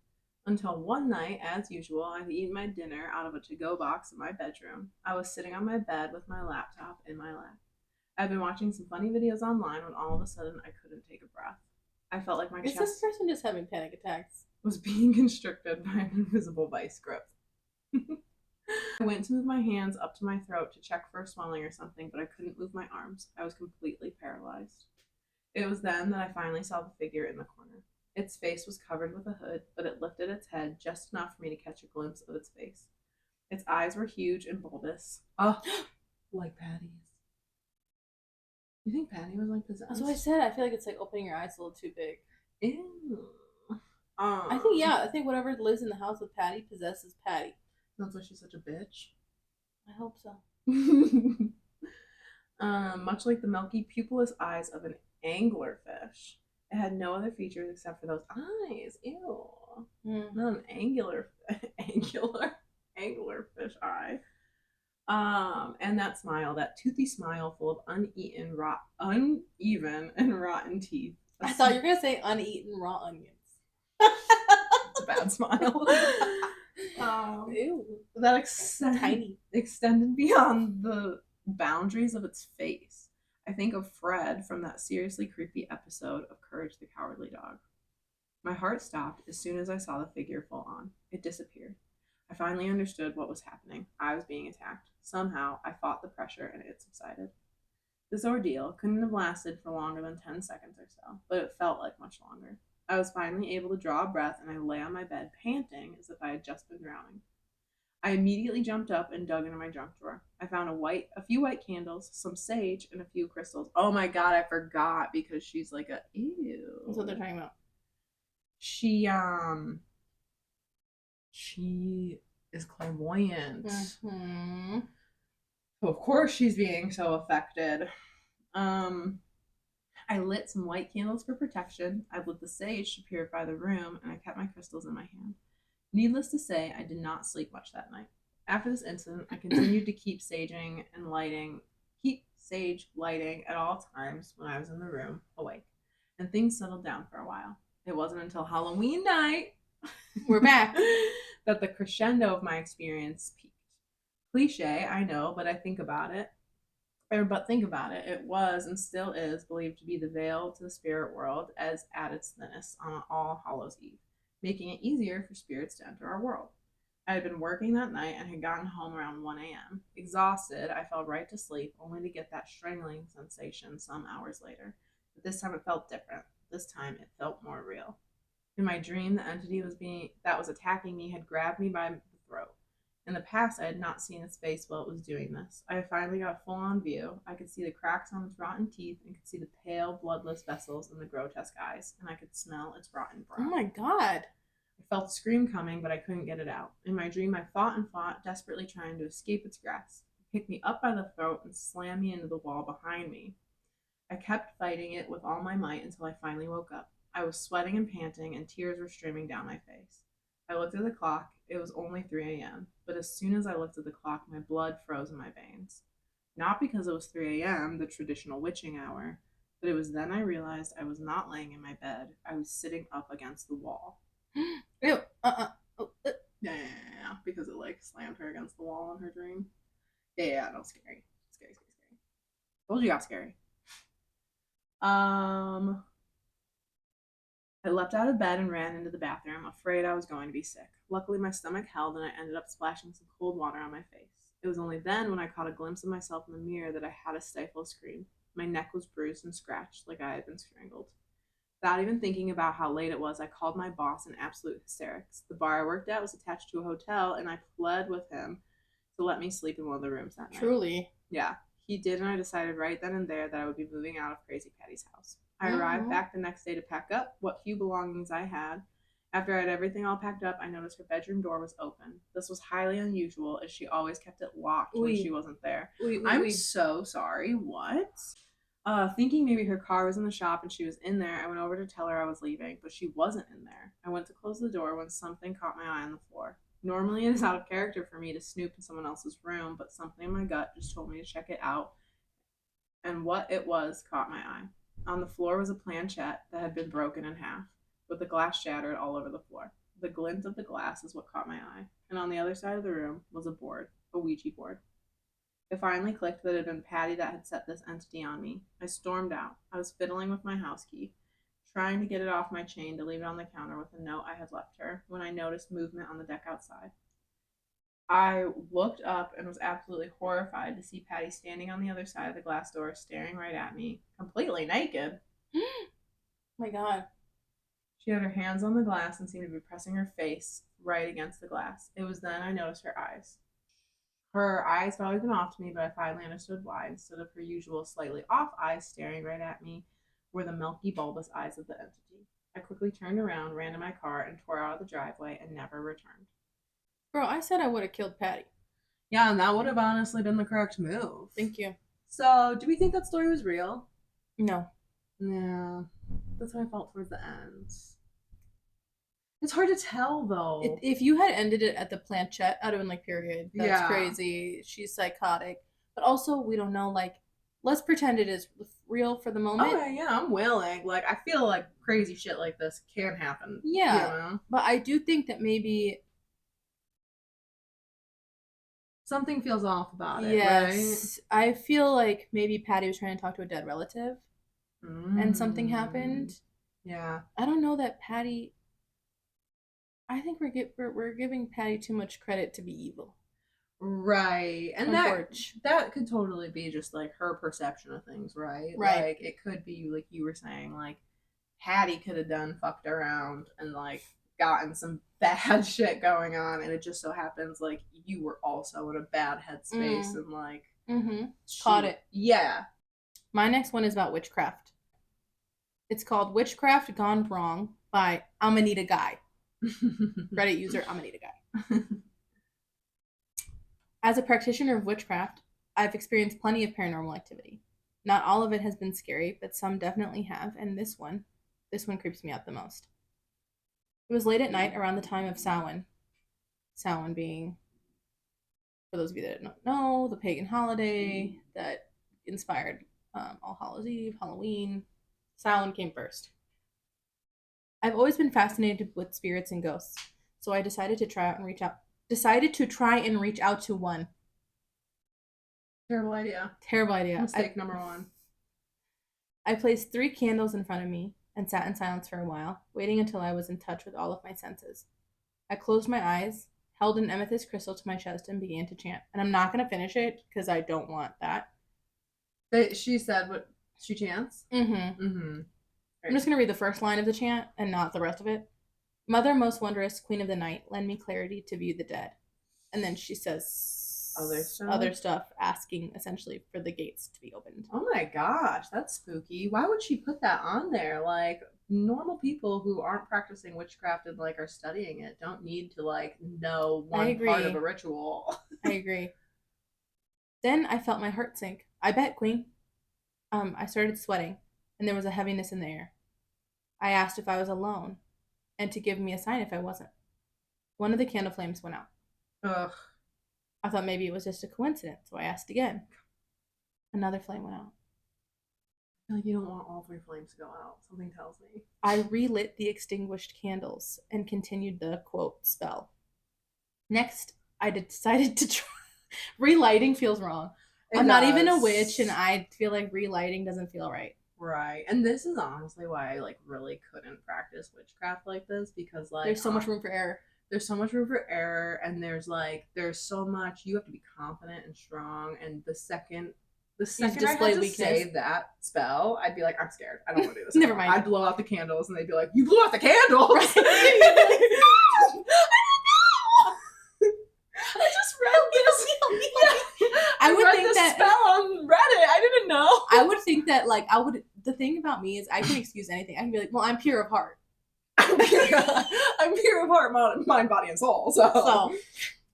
Until one night, as usual, I had eaten my dinner out of a to go box in my bedroom. I was sitting on my bed with my laptop in my lap. I had been watching some funny videos online when all of a sudden I couldn't take a breath. I felt like my Is this chest person just having panic attacks? was being constricted by an invisible vice grip. I went to move my hands up to my throat to check for a swelling or something, but I couldn't move my arms. I was completely paralyzed. It was then that I finally saw the figure in the corner. Its face was covered with a hood, but it lifted its head just enough for me to catch a glimpse of its face. Its eyes were huge and bulbous. Oh, like Patty's. You think Patty was like possessed? That's what I said. I feel like it's like opening your eyes a little too big. Ew. I think, yeah, I think whatever lives in the house with Patty possesses Patty. That's why she's such a bitch. I hope so. Much like the milky pupilless eyes of an anglerfish. It had no other features except for those eyes. Ew. Not an anglerfish eye. And that smile, that toothy smile full of uneven and rotten teeth. I thought you were gonna say uneaten raw onions. It's a bad smile. Ew. That Tiny. extended beyond the boundaries of its face. I think of Fred from that seriously creepy episode of Courage the Cowardly Dog. My heart stopped as soon as I saw the figure full on. It disappeared. I finally understood what was happening. I was being attacked. Somehow, I fought the pressure and it subsided. This ordeal couldn't have lasted for longer than 10 seconds or so, but it felt like much longer. I was finally able to draw a breath and I lay on my bed panting as if I had just been drowning. I immediately jumped up and dug into my junk drawer. I found a few white candles, some sage, and a few crystals. Oh my god, I forgot because she's like a ew. That's what they're talking about. She is clairvoyant. Mm-hmm. So of course she's being so affected. I lit some white candles for protection. I lit the sage to purify the room, and I kept my crystals in my hand. Needless to say, I did not sleep much that night. After this incident, I continued to keep sage lighting at all times when I was in the room, awake, and things settled down for a while. It wasn't until Halloween night We're back. that the crescendo of my experience peaked. Cliche, I know, but think about it, it was and still is believed to be the veil to the spirit world as at its thinnest on All Hallows Eve, making it easier for spirits to enter our world. I had been working that night and had gotten home around 1 a.m. Exhausted, I fell right to sleep, only to get that strangling sensation some hours later. But this time it felt different. This time it felt more real. In my dream, the entity that was attacking me had grabbed me by the throat. In the past, I had not seen its face while it was doing this. I finally got a full-on view. I could see the cracks on its rotten teeth and could see the pale, bloodless vessels in the grotesque eyes, and I could smell its rotten breath. Oh my god. I felt a scream coming, but I couldn't get it out. In my dream, I fought and fought, desperately trying to escape its grasp. It picked me up by the throat and slammed me into the wall behind me. I kept fighting it with all my might until I finally woke up. I was sweating and panting, and tears were streaming down my face. I looked at the clock. It was only 3 a.m., but as soon as I looked at the clock, my blood froze in my veins. Not because it was 3 a.m., the traditional witching hour, but it was then I realized I was not laying in my bed. I was sitting up against the wall. Ew. Oh, Yeah, because it like slammed her against the wall in her dream. Yeah, no, scary. Scary, scary, scary. Told you got scary. Um, I leapt out of bed and ran into the bathroom, afraid I was going to be sick. Luckily, my stomach held and I ended up splashing some cold water on my face. It was only then, when I caught a glimpse of myself in the mirror, that I had to stifle a scream. My neck was bruised and scratched like I had been strangled. Without even thinking about how late it was, I called my boss in absolute hysterics. The bar I worked at was attached to a hotel, and I pled with him to let me sleep in one of the rooms that night. truly. Yeah, he did, and I decided right then and there that I would be moving out of Crazy Patty's house. I arrived back the next day to pack up what few belongings I had. After I had everything all packed up, I noticed her bedroom door was open. This was highly unusual, as she always kept it locked when she wasn't there. I'm so sorry. What? Thinking maybe her car was in the shop and she was in there, I went over to tell her I was leaving, but she wasn't in there. I went to close the door when something caught my eye on the floor. Normally, it is out of character for me to snoop in someone else's room, but something in my gut just told me to check it out, and what it was caught my eye. On the floor was a planchette that had been broken in half, with the glass shattered all over the floor. The glint of the glass is what caught my eye, and on the other side of the room was a board, a Ouija board. It finally clicked that it had been Patty that had set this entity on me. I stormed out. I was fiddling with my house key, trying to get it off my chain to leave it on the counter with a note I had left her, when I noticed movement on the deck outside. I looked up and was absolutely horrified to see Patty standing on the other side of the glass door, staring right at me, completely naked. My God. She had her hands on the glass and seemed to be pressing her face right against the glass. It was then I noticed her eyes. Her eyes had always been off to me, but I finally understood why. Instead of her usual slightly off eyes staring right at me, were the milky, bulbous eyes of the entity. I quickly turned around, ran to my car, and tore out of the driveway and never returned. Bro, I said I would have killed Patty. Yeah, and that would have honestly been the correct move. Thank you. So, do we think that story was real? No. Yeah, that's how I felt towards the end. It's hard to tell, though. If you had ended it at the planchette, I'd have been like, period. That's Yeah. crazy. She's psychotic. But also, we don't know, like, let's pretend it is real for the moment. Okay, yeah, I'm willing. Like, I feel like crazy shit like this can happen. Yeah. You know? But I do think that maybe Something feels off about it, yes, right? I feel like maybe Patty was trying to talk to a dead relative and something happened. Yeah. I don't know that Patty. I think we're giving Patty too much credit to be evil. Right. And that could totally be just like her perception of things, right? Right. Like it could be like you were saying, like Hattie could have done fucked around and like gotten some bad shit going on, and it just so happens like you were also in a bad headspace and like caught it. Yeah. My next one is about witchcraft. It's called Witchcraft Gone Wrong by Amanita Guy. Reddit user Amanita Guy. As a practitioner of witchcraft, I've experienced plenty of paranormal activity. Not all of it has been scary, but some definitely have, and this one creeps me out the most. It was late at night around the time of Samhain. Samhain being, for those of you that don't know, the pagan holiday that inspired All Hallows Eve, Halloween. Samhain came first. I've always been fascinated with spirits and ghosts, so I decided to try and reach out to one. Terrible idea. Terrible idea. Mistake number one. I placed 3 candles in front of me and sat in silence for a while, waiting until I was in touch with all of my senses. I closed my eyes, held an amethyst crystal to my chest, and began to chant. And I'm not going to finish it because I don't want that. She said what she chants? I'm just going to read the first line of the chant and not the rest of it. Mother most wondrous, queen of the night, lend me clarity to view the dead. And then she says other stuff, asking essentially for the gates to be opened. Oh my gosh, that's spooky. Why would she put that on there? Like, normal people who aren't practicing witchcraft and like are studying it don't need to like know one part of a ritual. I agree. Then I felt my heart sink. I bet, queen. I started sweating, and there was a heaviness in the air. I asked if I was alone, and to give me a sign if I wasn't. One of the candle flames went out. Ugh. I thought maybe it was just a coincidence, so I asked again. Another flame went out. I feel like you don't want all three flames to go out. Something tells me. I relit the extinguished candles and continued the quote spell. Next, I decided to try. Relighting feels wrong. I'm not even a witch, and I feel like relighting doesn't feel right. Right. And this is honestly why I like really couldn't practice witchcraft like this, because like There's so much room for error. There's so much room for error, and there's so much, you have to be confident and strong, and the second I had to say that spell, I'd be like, I'm scared. I don't want to do this. Never mind. I'd blow out the candles, and they'd be like, you blew out the candles. Right. I just read this. I would think that spell on Reddit. I didn't know. I would think that the thing about me is I can excuse anything. I can be like, well, I'm pure of heart. I'm pure of heart, mind, body, and soul. So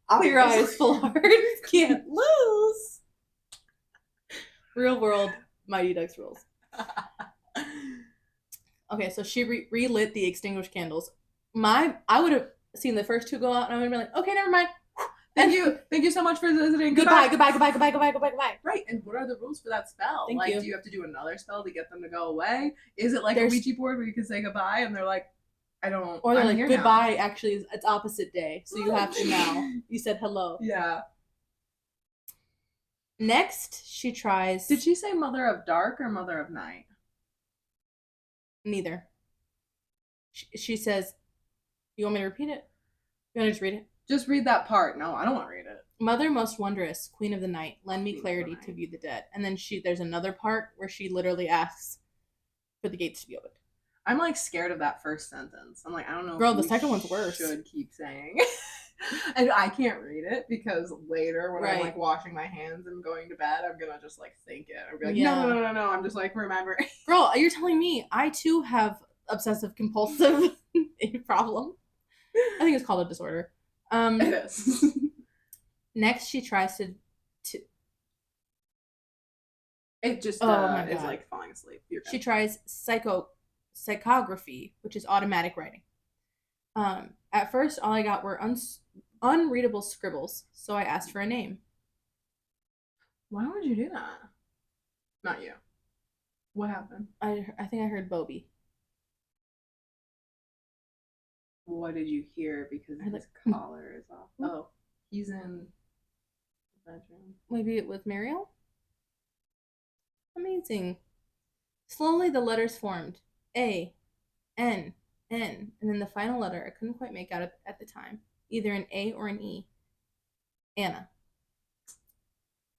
clear eyes, full heart, can't lose. Real world, Mighty Ducks rules. Okay, so she relit the extinguished candles. I would have seen the first two go out, and I would have been like, okay, never mind. Thank you so much for visiting. Goodbye. Right, and what are the rules for that spell? Thank you. Do you have to do another spell to get them to go away? Is it like a Ouija board where you can say goodbye and they're like, I don't. Or they're like, goodbye. Now. Actually, it's opposite day, so you have to now. You said hello. Yeah. Next, she tries. Did she say Mother of Dark or Mother of Night? Neither. She says, you want me to repeat it? You want to just read it? Just read that part. No, I don't want to read it. Mother most wondrous, Queen of the Night, lend me clarity to view the dead. And then there's another part where she literally asks for the gates to be opened. I'm like scared of that first sentence. I'm like, I don't know. Girl, the second one's worse. Should keep saying. And I can't read it because later when I'm like washing my hands and going to bed, I'm gonna just like think it. I'm like, no. I'm just like remembering. Girl, you're telling me I too have obsessive compulsive problem. I think it's called a disorder. It is. Next, she tries to. It just is like falling asleep. She tries psychography, which is automatic writing. At first, all I got were unreadable scribbles, so I asked for a name. Why would you do that? Not you. What happened? I think I heard Bobby. What did you hear? Because his collar is off. Oh, he's in the bedroom. Maybe it was Mariel? Amazing. Slowly the letters formed. A, N, N, and then the final letter I couldn't quite make out at the time. Either an A or an E. Anna.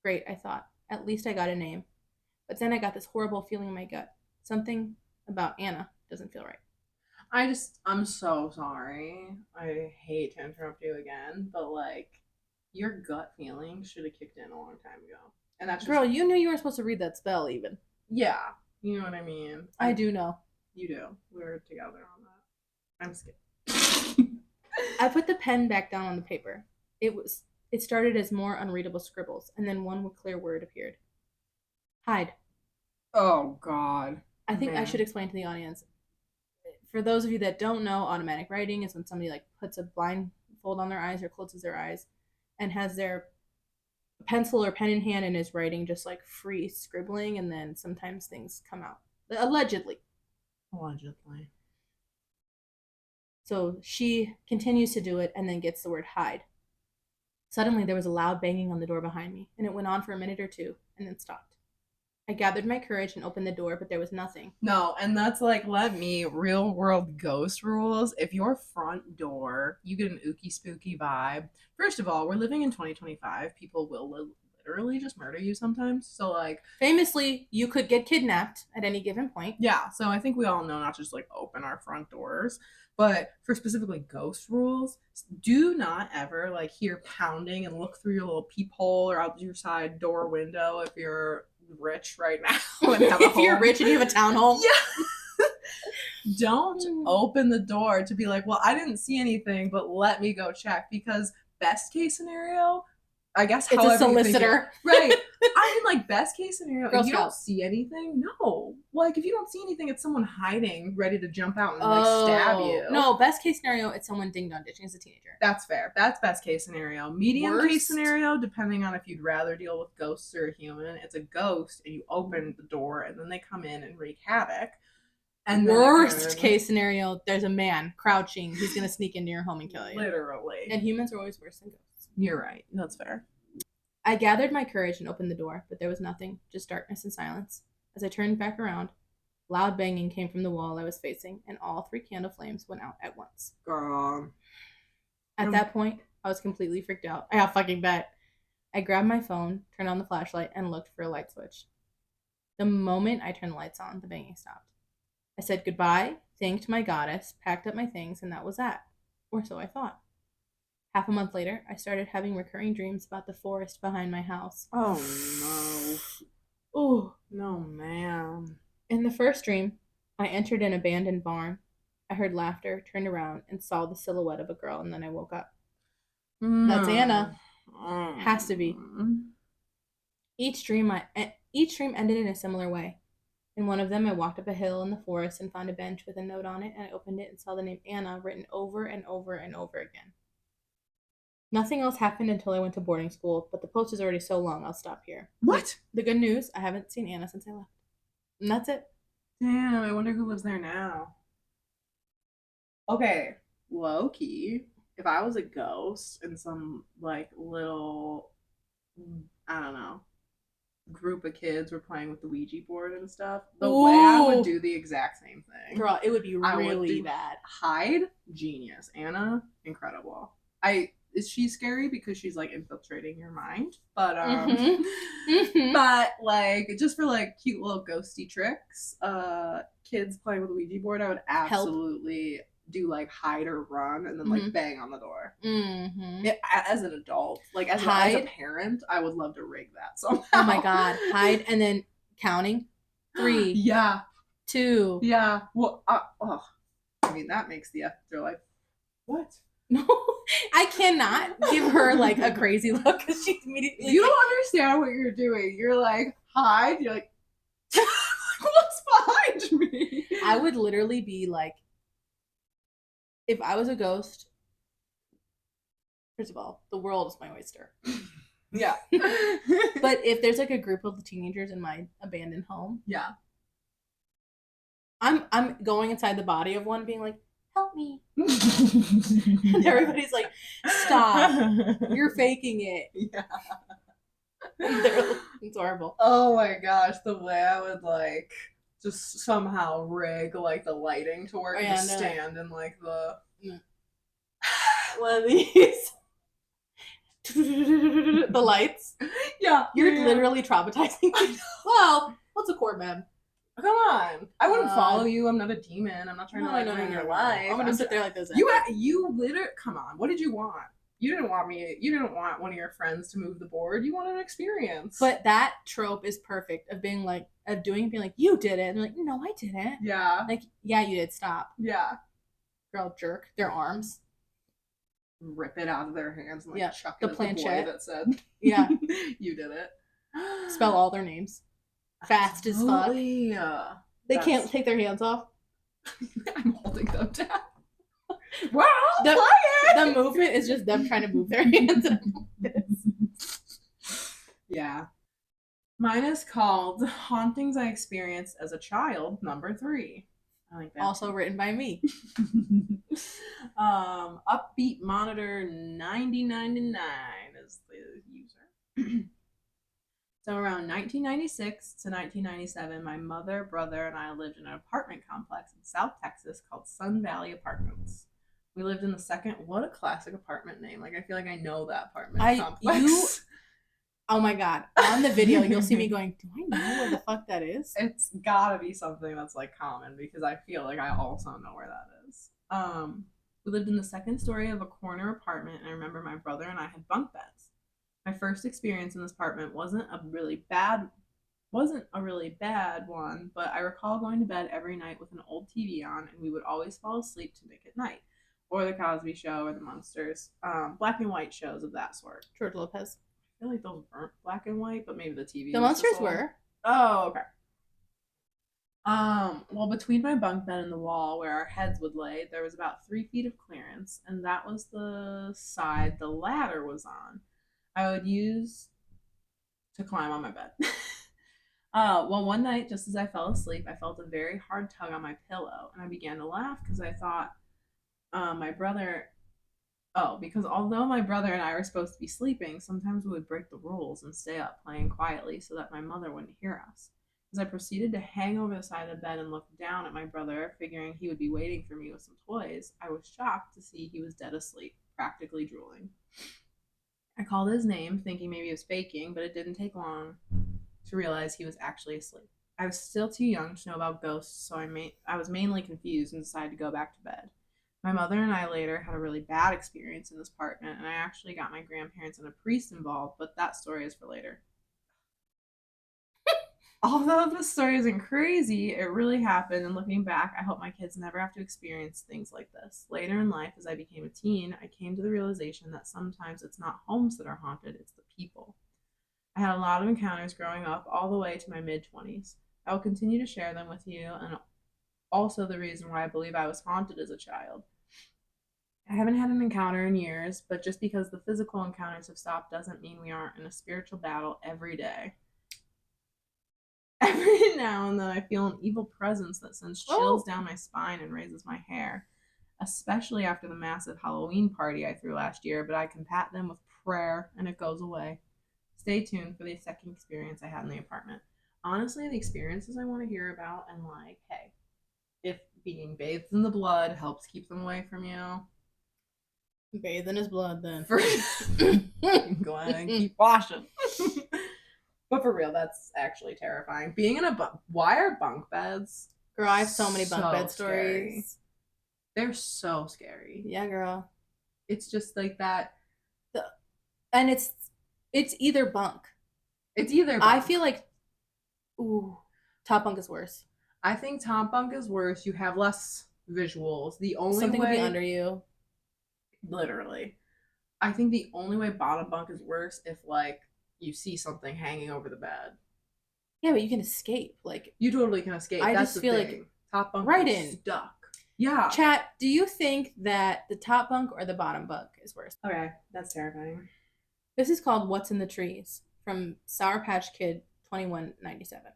Great, I thought. At least I got a name. But then I got this horrible feeling in my gut. Something about Anna doesn't feel right. I'm so sorry. I hate to interrupt you again, but like, your gut feeling should have kicked in a long time ago. And that's just, girl, you knew you were supposed to read that spell even. Yeah, you know what I mean. I do know. You do. We're together on that. I'm scared. I put the pen back down on the paper. It started as more unreadable scribbles, and then one clear word appeared. Hide. Oh God. I think I should explain to the audience. For those of you that don't know, automatic writing is when somebody like puts a blindfold on their eyes or closes their eyes and has their pencil or pen in hand and is writing just like free scribbling, and then sometimes things come out. Allegedly. So she continues to do it and then gets the word hide. Suddenly there was a loud banging on the door behind me, and it went on for a minute or two and then stopped. I gathered my courage and opened the door, but there was nothing. No, and that's like, real world ghost rules. If your front door, you get an ooky spooky vibe. First of all, we're living in 2025. People will literally just murder you sometimes. So like, famously, you could get kidnapped at any given point. Yeah, so I think we all know not to just like open our front doors. But for specifically ghost rules, do not ever like hear pounding and look through your little peephole or out your side door window if you're rich right now and have a if you're rich and you have a townhome. Yeah. Don't open the door to be like, well, I didn't see anything, but let me go check, because best case scenario, I guess it's a solicitor. Right. I mean, like, like best case scenario, Girl if you don't Scouts. see anything, no. Like if you don't see anything, it's someone hiding, ready to jump out and like stab you. No, best case scenario, it's someone ding dong ditching as a teenager. That's fair. That's best case scenario. Medium Worst? case scenario, depending on if you'd rather deal with ghosts or a human, it's a ghost and you open the door and then they come in and wreak havoc. And worst case scenario, there's a man crouching. He's gonna sneak into your home and kill you. Literally. And humans are always worse than ghosts. You're right. That's fair. I gathered my courage and opened the door, but there was nothing, just darkness and silence. As I turned back around, loud banging came from the wall I was facing, and all 3 candle flames went out at once. Girl. At that point, I was completely freaked out. I fucking bet. I grabbed my phone, turned on the flashlight, and looked for a light switch. The moment I turned the lights on, the banging stopped. I said goodbye, thanked my goddess, packed up my things, and that was that. Or so I thought. Half a month later, I started having recurring dreams about the forest behind my house. Oh no. Oh, no, man. In the first dream, I entered an abandoned barn. I heard laughter, turned around, and saw the silhouette of a girl, and then I woke up. That's Anna. Has to be. Each dream ended in a similar way. In one of them, I walked up a hill in the forest and found a bench with a note on it, and I opened it and saw the name Anna written over and over and over again. Nothing else happened until I went to boarding school, but the post is already so long, I'll stop here. What? The good news, I haven't seen Anna since I left. And that's it. Damn, I wonder who lives there now. Okay, low key, if I was a ghost in some like little, I don't know, group of kids were playing with the Ouija board and stuff, the way I would do the exact same thing. Girl, it would be I would really do bad. Hide, genius. Anna, incredible. Is she scary because she's like infiltrating your mind? But but like just for like cute little ghosty tricks, kids playing with a Ouija board, I would absolutely do like hide or run and then like bang on the door. As an adult, like as a parent, I would love to rig that somehow. Oh my god, hide and then counting 3, yeah, 2. Yeah. Well, I mean that makes the afterlife. What? No, I cannot give her like a crazy look because she's immediately. You don't understand what you're doing. You're like hide. You're like, what's behind me? I would literally be like, if I was a ghost. First of all, the world is my oyster. Yeah. But if there's like a group of teenagers in my abandoned home, yeah, I'm going inside the body of one, being like, help me. And everybody's like, stop. You're faking it. Yeah. It's horrible. Oh my gosh, the way I would like just somehow rig like the lighting to work to stand in like the one of these the lights. Yeah. You're literally traumatizing me. Well, what's a core mem? Come on. I wouldn't follow you. I'm not a demon. I'm not trying to like ruin your life. I'm gonna sit there like this. You literally, come on. What did you want? You didn't want one of your friends to move the board. You wanted an experience. But that trope is perfect of being like, being like, you did it. And they're like, no, I didn't. Yeah. Like, yeah, you did. Stop. Yeah. Girl, jerk. Their arms. Rip it out of their hands and like chuck it the at planchette the boy that said, yeah, you did it. Spell all their names. Fast as fuck. They can't take their hands off. I'm holding them down. Wow, the movement is just them trying to move their hands. Yeah. Mine is called Hauntings I Experienced as a Child, number 3. I like that. Also written by me. Upbeat Monitor 9099 is the user. So around 1996 to 1997, my mother, brother, and I lived in an apartment complex in South Texas called Sun Valley Apartments. We lived in the second. What a classic apartment name! Like I feel like I know that apartment complex. Oh my god! On the video, you'll see me going, "Do I know where the fuck that is?" It's gotta be something that's like common because I feel like I also know where that is. We lived in the second story of a corner apartment, and I remember my brother and I had bunk beds. My first experience in this apartment wasn't a really bad one, but I recall going to bed every night with an old TV on, and we would always fall asleep to Nick at Night, or The Cosby Show, or The Munsters, black and white shows of that sort. George Lopez. feel like those weren't black and white, but maybe the TV The was just monsters old. were. Oh, okay. Well, between my bunk bed and the wall where our heads would lay, there was about 3 feet of clearance, and that was the side the ladder was on. I would use to climb on my bed. Well, one night, just as I fell asleep, I felt a very hard tug on my pillow, and I began to laugh because I thought my brother. Oh, because although my brother and I were supposed to be sleeping, sometimes we would break the rules and stay up playing quietly so that my mother wouldn't hear us. As I proceeded to hang over the side of the bed and look down at my brother, figuring he would be waiting for me with some toys, I was shocked to see he was dead asleep, practically drooling. I called his name, thinking maybe he was faking, but it didn't take long to realize he was actually asleep. I was still too young to know about ghosts, so I was mainly confused and decided to go back to bed. My mother and I later had a really bad experience in this apartment, and I actually got my grandparents and a priest involved, but that story is for later. Although this story isn't crazy, it really happened, and looking back, I hope my kids never have to experience things like this. Later in life, as I became a teen, I came to the realization that sometimes it's not homes that are haunted, it's the people. I had a lot of encounters growing up, all the way to my mid 20s. I will continue to share them with you, and also the reason why I believe I was haunted as a child. I haven't had an encounter in years, but just because the physical encounters have stopped doesn't mean we aren't in a spiritual battle every day. Every now and then I feel an evil presence that sends chills down my spine and raises my hair, especially after the massive Halloween party I threw last year, but I combat them with prayer and it goes away. Stay tuned for the second experience I had in the apartment. Honestly, the experiences I want to hear about, and like, hey, if being bathed in the blood helps keep them away from you, Bathe in his blood, then. for go ahead and keep washing. But for real, that's actually terrifying. Being in a why are bunk beds? Girl, I have so many bunk bed scary. stories. They're so scary. Yeah, girl. It's just like that. And it's either bunk. It's either bunk. I feel like, ooh, top bunk is worse. I think top bunk is worse. You have less visuals. The only something way would be under you. Literally. I think the only way bottom bunk is worse if like you see something hanging over the bed. Yeah, but you can escape. Like you totally can escape. I That's just feel thing. like Top bunk right is in stuck. Yeah. Chat, do you think that the top bunk or the bottom bunk is worse? Okay, that's terrifying. This is called What's in the Trees from Sour Patch Kid 2197.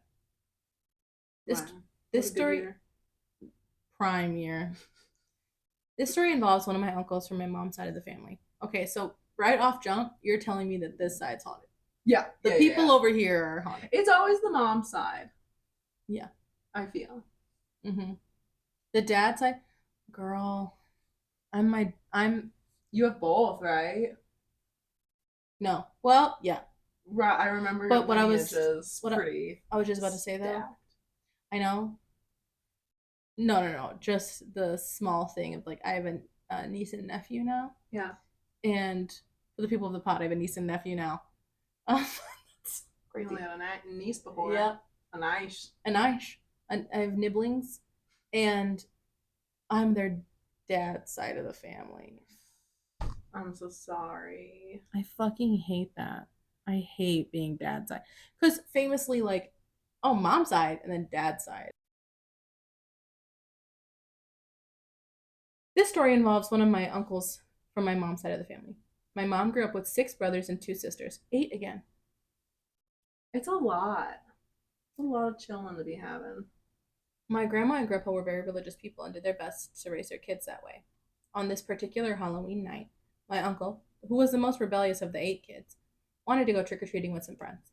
This Wow. this story year. Prime year. This story involves one of my uncles from my mom's side of the family. Okay, so right off jump, you're telling me that this side's haunted. Yeah. The people over here are haunted. It's always the mom side. Yeah. I feel. Mm-hmm. The dad side, girl, you have both, right? No. Well, yeah. Right, I remember. But what I was just about to say though, I know. No. Just the small thing of like I have a niece and nephew now. Yeah. And for the people of the pod, I have a niece and nephew now. That's crazy. You only had a niece before. Yeah. A nice. I have nibblings, and I'm their dad's side of the family. I'm so sorry. I fucking hate that. I hate being dad's side. Because famously, like, oh, mom's side and then dad's side. This story involves one of my uncles from my mom's side of the family. My mom grew up with 6 brothers and 2 sisters. 8 again. It's a lot. It's a lot of chilling to be having. My grandma and grandpa were very religious people and did their best to raise their kids that way. On this particular Halloween night, my uncle, who was the most rebellious of the 8 kids, wanted to go trick-or-treating with some friends.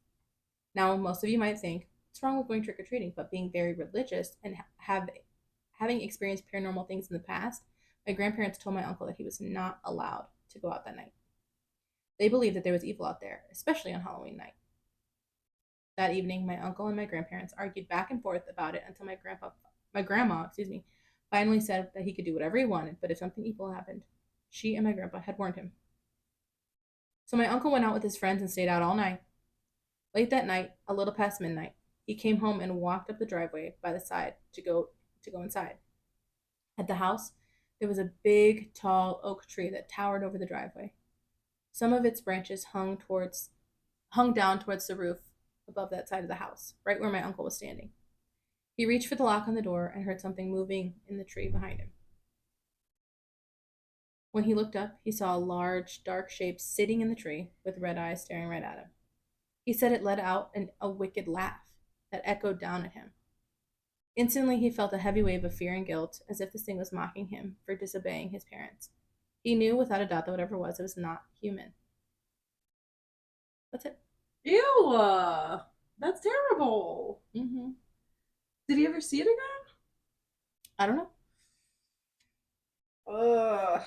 Now, most of you might think, what's wrong with going trick-or-treating? But being very religious and having experienced paranormal things in the past, my grandparents told my uncle that he was not allowed to go out that night. They believed that there was evil out there, especially on Halloween night. That evening, my uncle and my grandparents argued back and forth about it until my grandma, finally said that he could do whatever he wanted, but if something evil happened, she and my grandpa had warned him. So my uncle went out with his friends and stayed out all night. Late that night, a little past midnight, he came home and walked up the driveway by the side to go inside. At the house, there was a big, tall oak tree that towered over the driveway. Some of its branches hung towards hung down towards the roof above that side of the house, right where my uncle was standing. He reached for the lock on the door and heard something moving in the tree behind him. When he looked up, he saw a large, dark shape sitting in the tree with red eyes staring right at him. He said it let out a wicked laugh that echoed down at him. Instantly, he felt a heavy wave of fear and guilt, as if this thing was mocking him for disobeying his parents. He knew without a doubt that whatever it was not human. That's it. Ew! That's terrible. Mm-hmm. Did he ever see it again? I don't know. Ugh.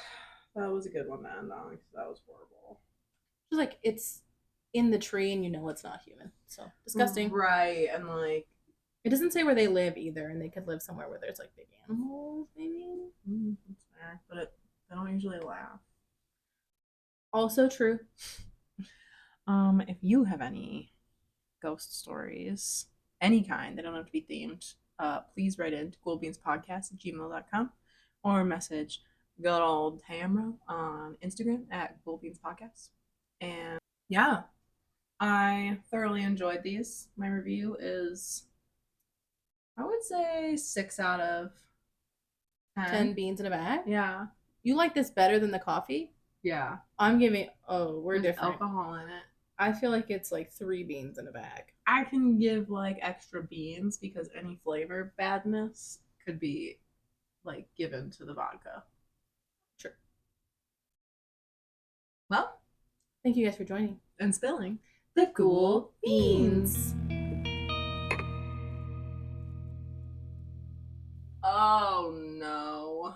That was a good one, man. No, that was horrible. Just like it's in the tree and you know it's not human. So disgusting. Right, and like it doesn't say where they live either, and they could live somewhere where there's like big animals, maybe. That's fair, but they don't usually laugh. Also true. If you have any ghost stories, any kind, they don't have to be themed, please write in to ghoulebeanspodcast@gmail.com or message good old Tamra on Instagram at ghoulebeanspodcast. And yeah, I thoroughly enjoyed these. My review is, I would say, 6 out of 10. 10 beans in a bag? Yeah. You like this better than the coffee? Yeah. I'm giving, we're There's different. alcohol in it. I feel like it's like 3 beans in a bag. I can give like extra beans because any flavor badness could be like given to the vodka. Sure. Well, thank you guys for joining and spilling the Ghoul Beans. Oh no.